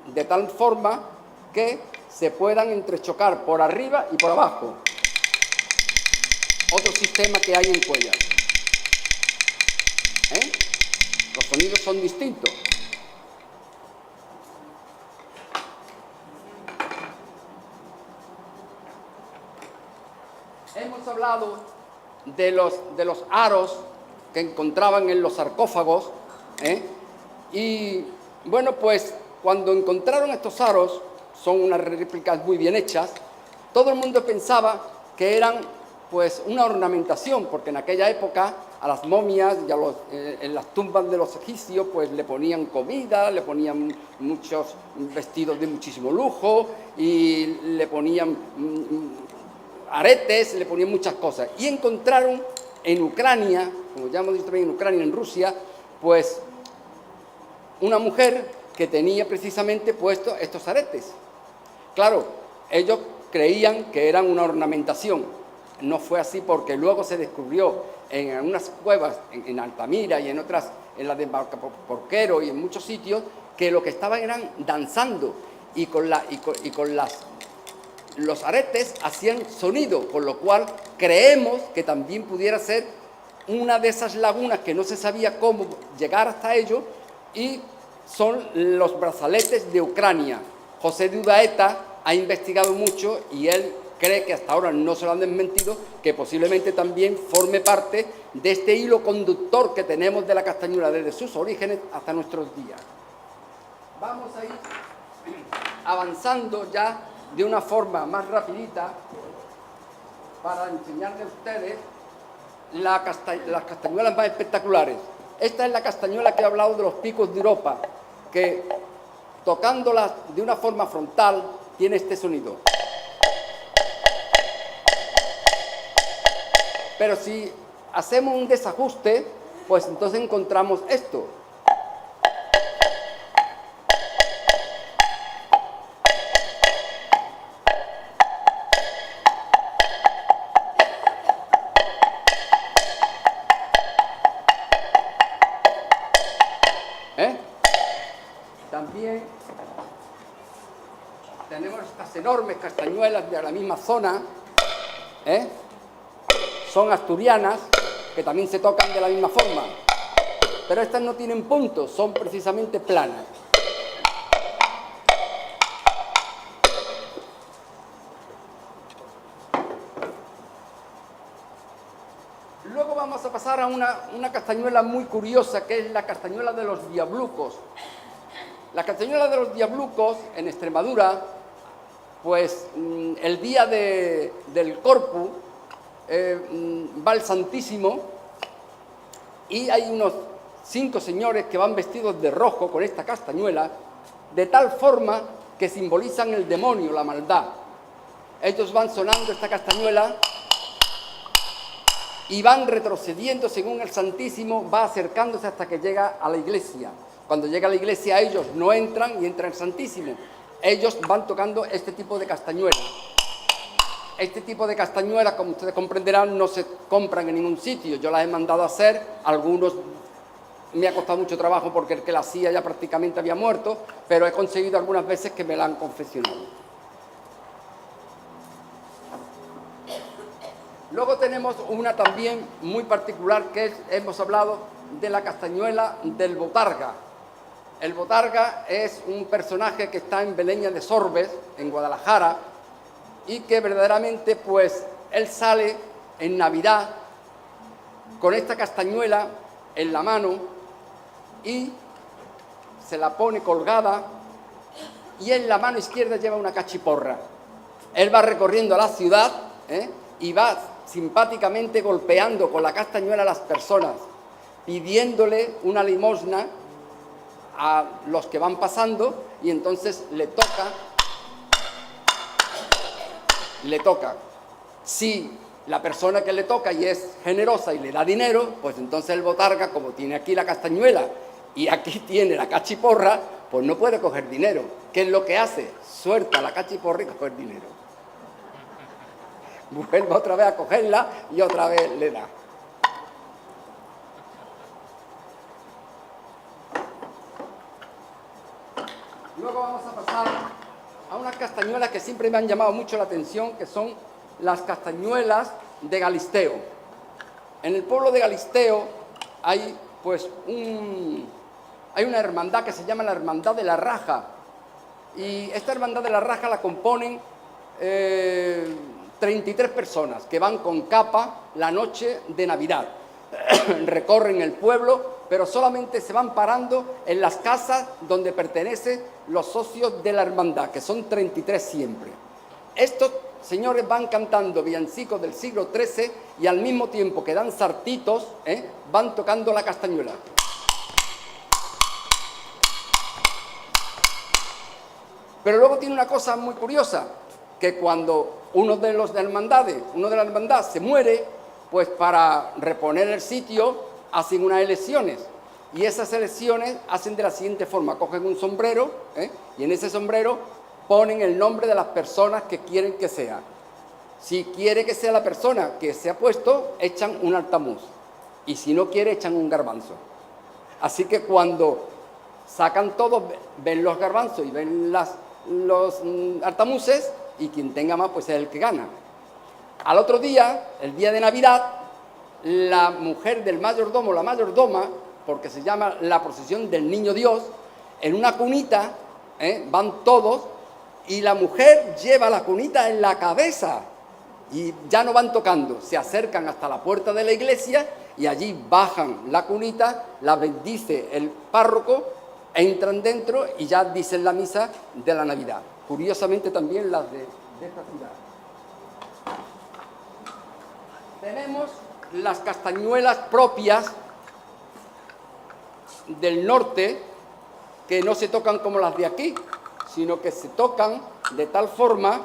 de tal forma que se puedan entrechocar por arriba y por abajo. Otro sistema que hay en Cuéllar. Los sonidos son distintos. Hemos hablado de los aros que encontraban en los sarcófagos, y bueno, pues cuando encontraron estos aros, son unas réplicas muy bien hechas, todo el mundo pensaba que eran pues una ornamentación, porque en aquella época a las momias y en las tumbas de los egipcios pues le ponían comida, le ponían muchos vestidos de muchísimo lujo y le ponían aretes, le ponían muchas cosas. Y encontraron en Ucrania, como ya hemos dicho también en Ucrania, en Rusia, pues una mujer que tenía precisamente puestos estos aretes. Claro, ellos creían que eran una ornamentación. No fue así, porque luego se descubrió en unas cuevas, en Altamira y en otras, en la de Porquero y en muchos sitios, que lo que estaban eran danzando y con los aretes hacían sonido, con lo cual creemos que también pudiera ser una de esas lagunas que no se sabía cómo llegar hasta ello, y son los brazaletes de Ucrania. José de Udaeta ha investigado mucho y él cree, que hasta ahora no se lo han desmentido, que posiblemente también forme parte de este hilo conductor que tenemos de la castañuela desde sus orígenes hasta nuestros días. Vamos a ir avanzando ya de una forma más rapidita para enseñarles a ustedes las castañuelas más espectaculares. Esta es la castañuela que he hablado de los picos de Europa, que tocándolas de una forma frontal tiene este sonido. Pero si hacemos un desajuste, pues entonces encontramos esto. tenemos estas enormes castañuelas de la misma zona, son asturianas, que también se tocan de la misma forma, pero estas no tienen puntos, son precisamente planas. Luego vamos a pasar a una castañuela muy curiosa, que es la castañuela de los diablucos. La castañuela de los diablucos en Extremadura, pues el día del Corpus va el Santísimo y hay unos 5 señores que van vestidos de rojo con esta castañuela, de tal forma que simbolizan el demonio, la maldad. Ellos van sonando esta castañuela y van retrocediendo según el Santísimo va acercándose hasta que llega a la iglesia. Cuando llega a la iglesia ellos no entran y entra el Santísimo. Ellos van tocando este tipo de castañuela. Este tipo de castañuelas, como ustedes comprenderán, no se compran en ningún sitio. Yo las he mandado a hacer, algunos me ha costado mucho trabajo porque el que la hacía ya prácticamente había muerto, pero he conseguido algunas veces que me la han confeccionado. Luego tenemos una también muy particular que hemos hablado de la castañuela del botarga. El botarga es un personaje que está en Beleña de Sorbes, en Guadalajara, y que verdaderamente, pues, él sale en Navidad con esta castañuela en la mano y se la pone colgada y en la mano izquierda lleva una cachiporra. Él va recorriendo la ciudad y va simpáticamente golpeando con la castañuela a las personas, pidiéndole una limosna a los que van pasando y entonces le toca. Si la persona que le toca y es generosa y le da dinero, pues entonces el botarga, como tiene aquí la castañuela y aquí tiene la cachiporra, pues no puede coger dinero. ¿Qué es lo que hace? Suelta la cachiporra y coger dinero. Vuelve otra vez a cogerla y otra vez le da. Luego vamos a pasar a unas castañuelas que siempre me han llamado mucho la atención, que son las castañuelas de Galisteo. En el pueblo de Galisteo hay pues hay una hermandad que se llama la Hermandad de la Raja, y esta Hermandad de la Raja la componen 33 personas que van con capa la noche de Navidad. Recorren el pueblo, pero solamente se van parando en las casas donde pertenecen los socios de la hermandad, que son 33 siempre. Estos señores van cantando villancicos del siglo XIII y al mismo tiempo que dan sartitos, van tocando la castañuela. Pero luego tiene una cosa muy curiosa, que cuando uno de la hermandad se muere, pues para reponer el sitio hacen unas elecciones, y esas elecciones hacen de la siguiente forma: cogen un sombrero y en ese sombrero ponen el nombre de las personas que quieren que sea. Si quiere que sea la persona que se ha puesto, echan un altamuz, y si no quiere, echan un garbanzo. Así que cuando sacan todos, ven los garbanzos y ven los altamuces, y quien tenga más pues es el que gana. Al otro día, el día de Navidad, la mujer del mayordomo, la mayordoma, porque se llama la procesión del Niño Dios, en una cunita, van todos, y la mujer lleva la cunita en la cabeza, y ya no van tocando, se acercan hasta la puerta de la iglesia, y allí bajan la cunita, la bendice el párroco, entran dentro y ya dicen la misa de la Navidad. Curiosamente también las de esta ciudad. Tenemos las castañuelas propias del norte, que no se tocan como las de aquí, sino que se tocan de tal forma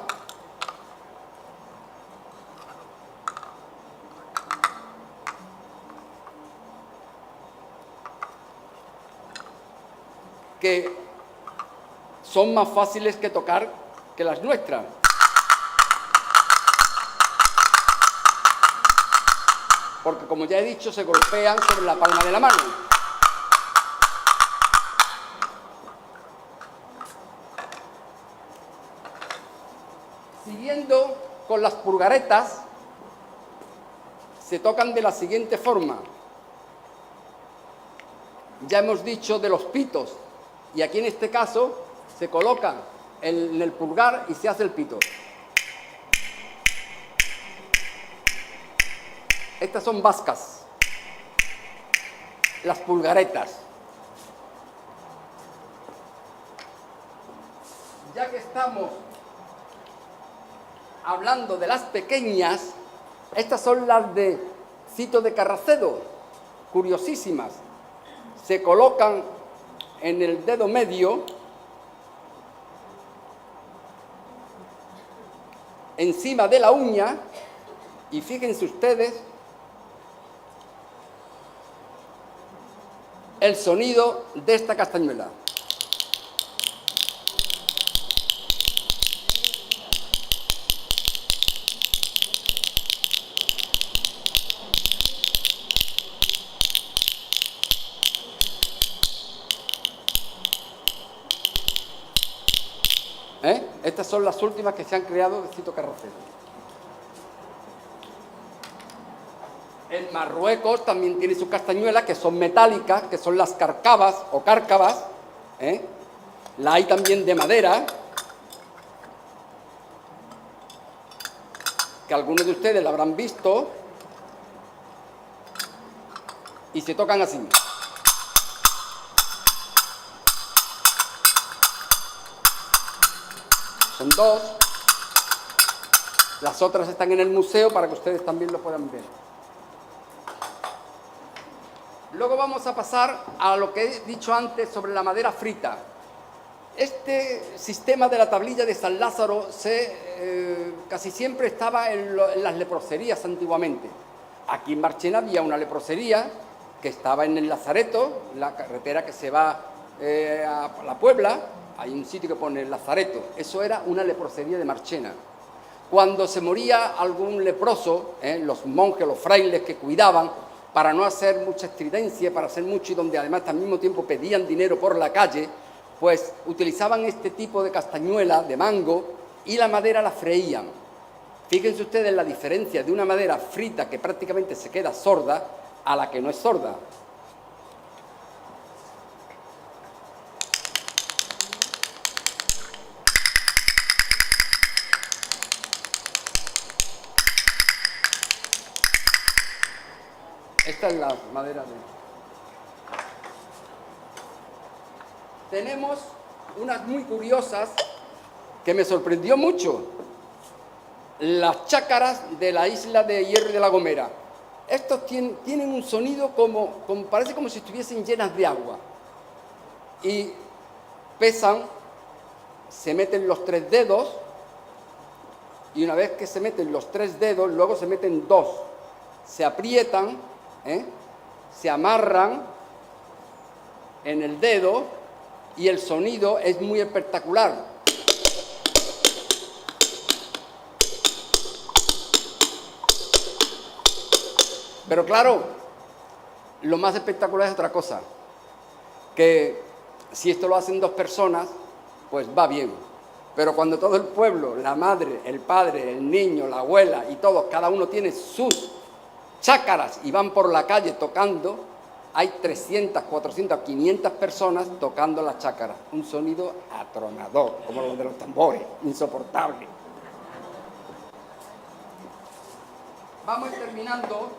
que son más fáciles que tocar que las nuestras. Porque, como ya he dicho, se golpean sobre la palma de la mano. con las pulgaretas se tocan de la siguiente forma. Ya hemos dicho de los pitos, y aquí en este caso se coloca en el pulgar y se hace el pito. Estas son vascas, las pulgaretas. Ya que estamos hablando de las pequeñas, estas son las de Cito de Carracedo, curiosísimas. Se colocan en el dedo medio, encima de la uña, y fíjense ustedes el sonido de esta castañuela. Estas son las últimas que se han creado de Cito Carracedo. En Marruecos también tiene sus castañuelas que son metálicas, que son las carcabas o cárcavas. La hay también de madera, que algunos de ustedes la habrán visto, y se tocan así. Son dos. Las otras están en el museo para que ustedes también lo puedan ver. Luego vamos a pasar a lo que he dicho antes sobre la madera frita. Este sistema de la tablilla de San Lázaro casi siempre estaba en las leproserías antiguamente. Aquí en Marchena había una leprosería que estaba en el Lazareto, la carretera que se va a la Puebla. Hay un sitio que pone el Lazareto. Eso era una leprosería de Marchena. Cuando se moría algún leproso, los monjes, los frailes que cuidaban, para no hacer mucha estridencia, para hacer mucho, y donde además al mismo tiempo pedían dinero por la calle, pues utilizaban este tipo de castañuela, de mango, y la madera la freían. Fíjense ustedes la diferencia de una madera frita que prácticamente se queda sorda a la que no es sorda. Esta es la madera de... Tenemos unas muy curiosas que me sorprendió mucho. Las chácaras de la isla de Hierro y de la Gomera. Estos tienen un sonido parece como si estuviesen llenas de agua. Y pesan, se meten los 3 dedos, y una vez que se meten los 3 dedos, luego se meten 2. Se aprietan, se amarran en el dedo, y el sonido es muy espectacular. Pero claro, lo más espectacular es otra cosa, que si esto lo hacen 2 personas, pues va bien. Pero cuando todo el pueblo, la madre, el padre, el niño, la abuela y todos, cada uno tiene sus chácaras y van por la calle tocando, hay 300, 400, 500 personas tocando la chácara. Un sonido atronador, como los de los tambores, insoportable. Vamos terminando.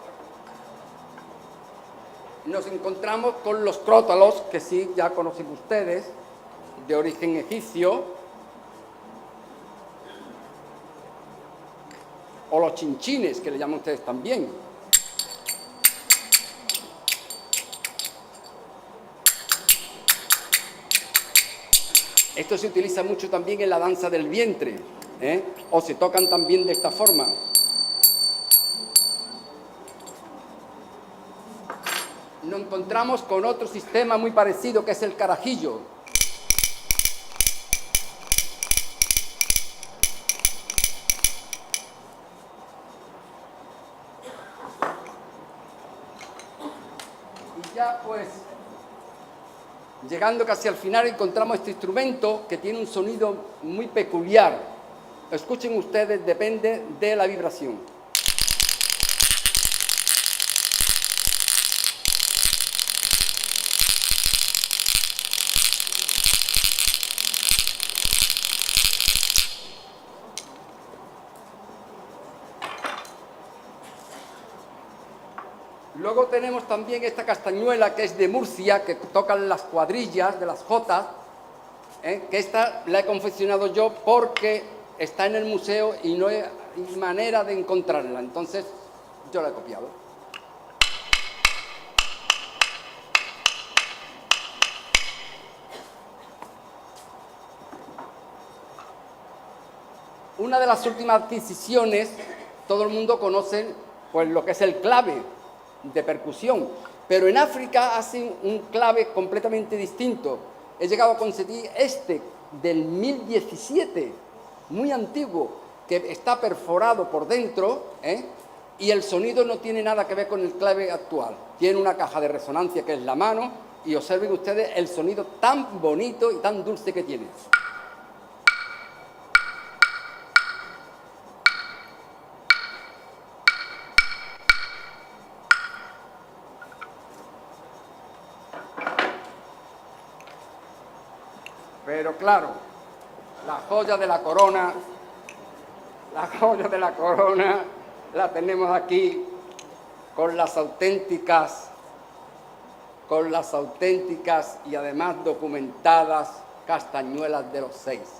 Nos encontramos con los crótalos, que sí, ya conocen ustedes, de origen egipcio, o los chinchines, que le llaman ustedes también. Esto se utiliza mucho también en la danza del vientre, o se tocan también de esta forma. Nos encontramos con otro sistema muy parecido, que es el carajillo. Y ya pues, llegando casi al final, encontramos este instrumento que tiene un sonido muy peculiar. escuchen ustedes, depende de la vibración. Luego tenemos también esta castañuela que es de Murcia, que tocan las cuadrillas de las jotas, que esta la he confeccionado yo porque está en el museo y no hay manera de encontrarla, entonces yo la he copiado. Una de las últimas adquisiciones, todo el mundo conoce pues lo que es el clave de percusión, pero en África hacen un clave completamente distinto. He llegado a conseguir este del 1017, muy antiguo, que está perforado por dentro, y el sonido no tiene nada que ver con el clave actual. Tiene una caja de resonancia que es la mano, y observen ustedes el sonido tan bonito y tan dulce que tiene. Pero claro, la joya de la corona la tenemos aquí con las auténticas y además documentadas castañuelas de los Seises.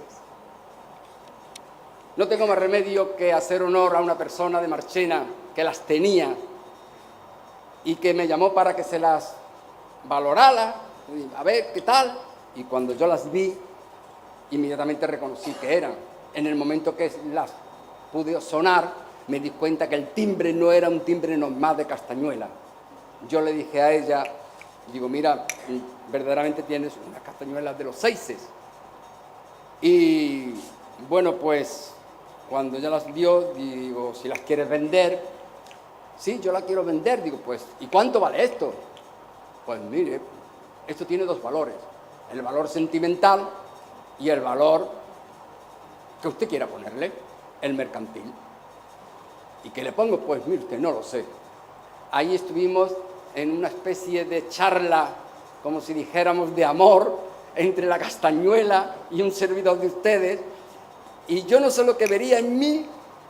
No tengo más remedio que hacer honor a una persona de Marchena que las tenía y que me llamó para que se las valorara, a ver qué tal. Y cuando yo las vi, inmediatamente reconocí que eran. En el momento que las pude sonar, me di cuenta que el timbre no era un timbre normal de castañuela. Yo le dije a ella, digo, mira, verdaderamente tienes unas castañuelas de los Seises. Y bueno, pues cuando ella las vio, digo, si las quieres vender, sí, yo las quiero vender. Digo, pues, ¿y cuánto vale esto? Pues mire, esto tiene dos valores. El valor sentimental y el valor que usted quiera ponerle, el mercantil. ¿Y qué le pongo? Pues mire usted, no lo sé. Ahí estuvimos en una especie de charla, como si dijéramos de amor, entre la castañuela y un servidor de ustedes, y yo no sé lo que vería en mí,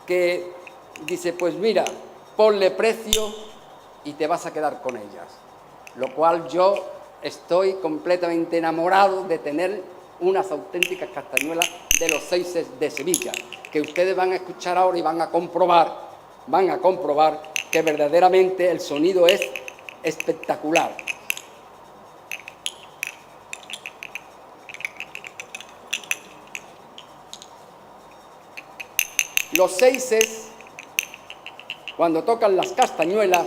que dice, pues mira, ponle precio y te vas a quedar con ellas. Lo cual yo estoy completamente enamorado de tener unas auténticas castañuelas de los Seises de Sevilla, que ustedes van a escuchar ahora y van a comprobar que verdaderamente el sonido es espectacular. Los Seises, cuando tocan las castañuelas,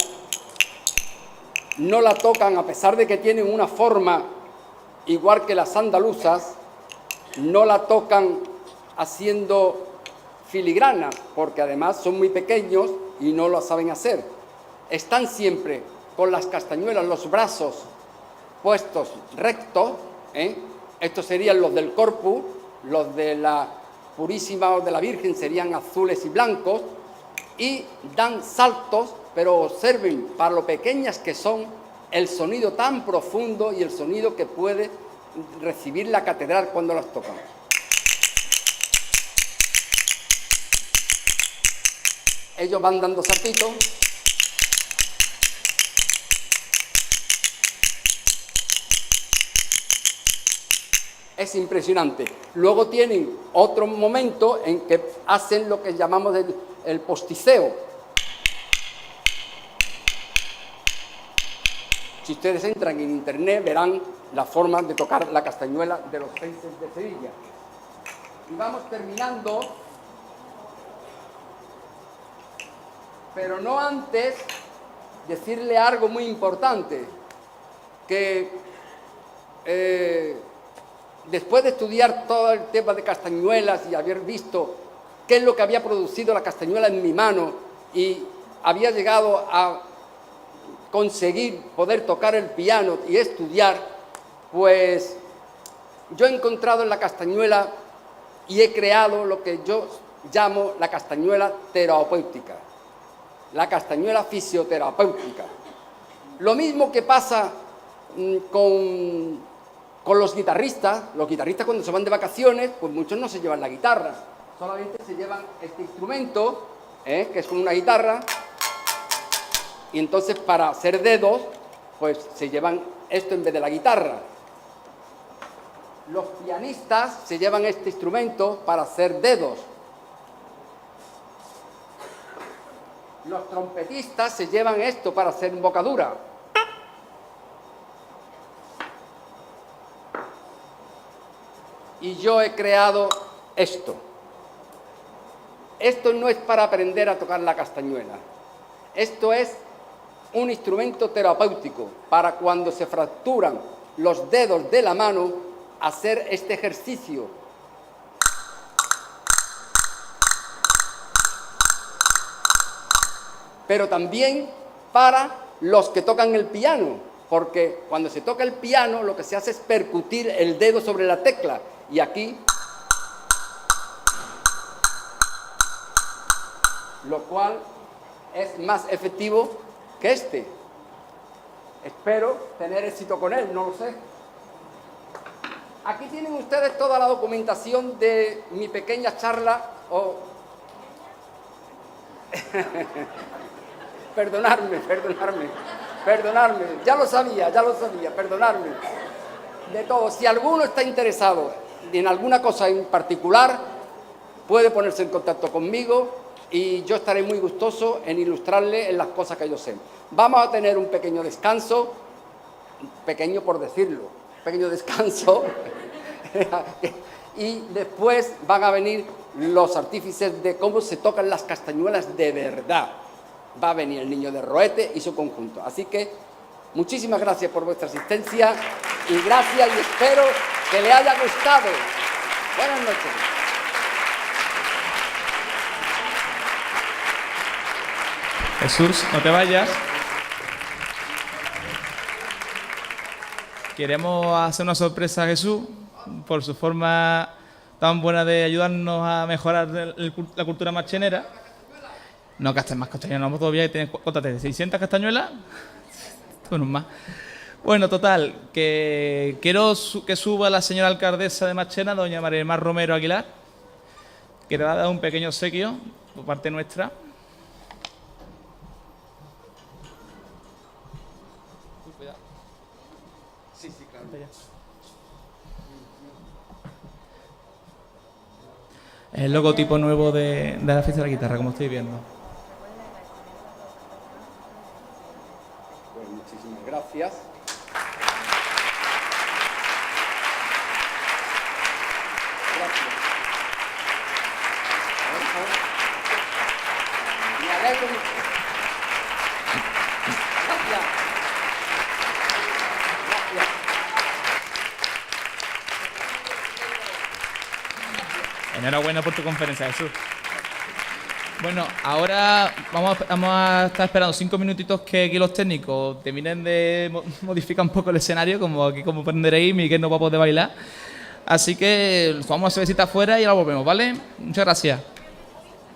no la tocan, a pesar de que tienen una forma igual que las andaluzas, no la tocan haciendo filigranas, porque además son muy pequeños y no lo saben hacer. Están siempre con las castañuelas, los brazos puestos rectos, estos serían los del corpus, los de la Purísima o de la Virgen serían azules y blancos, y dan saltos, pero observen para lo pequeñas que son, el sonido tan profundo y el sonido que puede recibir la catedral cuando las tocan. Ellos van dando saltitos. Es impresionante. Luego tienen otro momento en que hacen lo que llamamos el posticeo. Si ustedes entran en internet verán la forma de tocar la castañuela de los Seises de Sevilla. Y vamos terminando, pero no antes decirle algo muy importante, que después de estudiar todo el tema de castañuelas y haber visto qué es lo que había producido la castañuela en mi mano y había llegado a conseguir poder tocar el piano y estudiar, pues yo he encontrado en la castañuela y he creado lo que yo llamo la castañuela terapéutica, la castañuela fisioterapéutica. Lo mismo que pasa con los guitarristas cuando se van de vacaciones, pues muchos no se llevan la guitarra, solamente se llevan este instrumento, que es como una guitarra, y entonces para hacer dedos, pues se llevan esto en vez de la guitarra. Los pianistas se llevan este instrumento para hacer dedos. Los trompetistas se llevan esto para hacer embocadura. Y yo he creado esto. Esto no es para aprender a tocar la castañuela. Esto es un instrumento terapéutico para cuando se fracturan los dedos de la mano, hacer este ejercicio. Pero también para los que tocan el piano, porque cuando se toca el piano lo que se hace es percutir el dedo sobre la tecla, y aquí, lo cual es más efectivo que este. Espero tener éxito con él, no lo sé. Aquí tienen ustedes toda la documentación de mi pequeña charla Perdonadme, ya lo sabía, perdonadme. De todo, si alguno está interesado en alguna cosa en particular, puede ponerse en contacto conmigo y yo estaré muy gustoso en ilustrarle en las cosas que yo sé. Vamos a tener un pequeño descanso, pequeño por decirlo, pequeño descanso, y después van a venir los artífices de cómo se tocan las castañuelas de verdad. Va a venir el niño de Roete y su conjunto. Así que muchísimas gracias por vuestra asistencia y gracias y espero que le haya gustado. Buenas noches. Jesús, no te vayas. Queremos hacer una sorpresa a Jesús por su forma tan buena de ayudarnos a mejorar la cultura marchenera. No gastes más castañuelas, no, todavía tienes, ¿cuántas? 600 castañuelas. Bueno, más. Bueno, total, que quiero que suba la señora alcaldesa de Marchena, doña María del Mar Romero Aguilar, que le va a dar un pequeño obsequio por parte nuestra. Cuidado. Sí, claro. Es el logotipo nuevo de la fiesta de la guitarra, como estáis viendo. Pues muchísimas gracias. Me alegro mucho. Gracias. Enhorabuena por tu conferencia, Jesús. Bueno, ahora vamos a estar esperando 5 minutitos que aquí los técnicos terminen de modificar un poco el escenario, como aquí como aprenderéis, Miguel no va a poder bailar. Así que vamos a hacer visita afuera y ahora volvemos, ¿vale? Muchas gracias.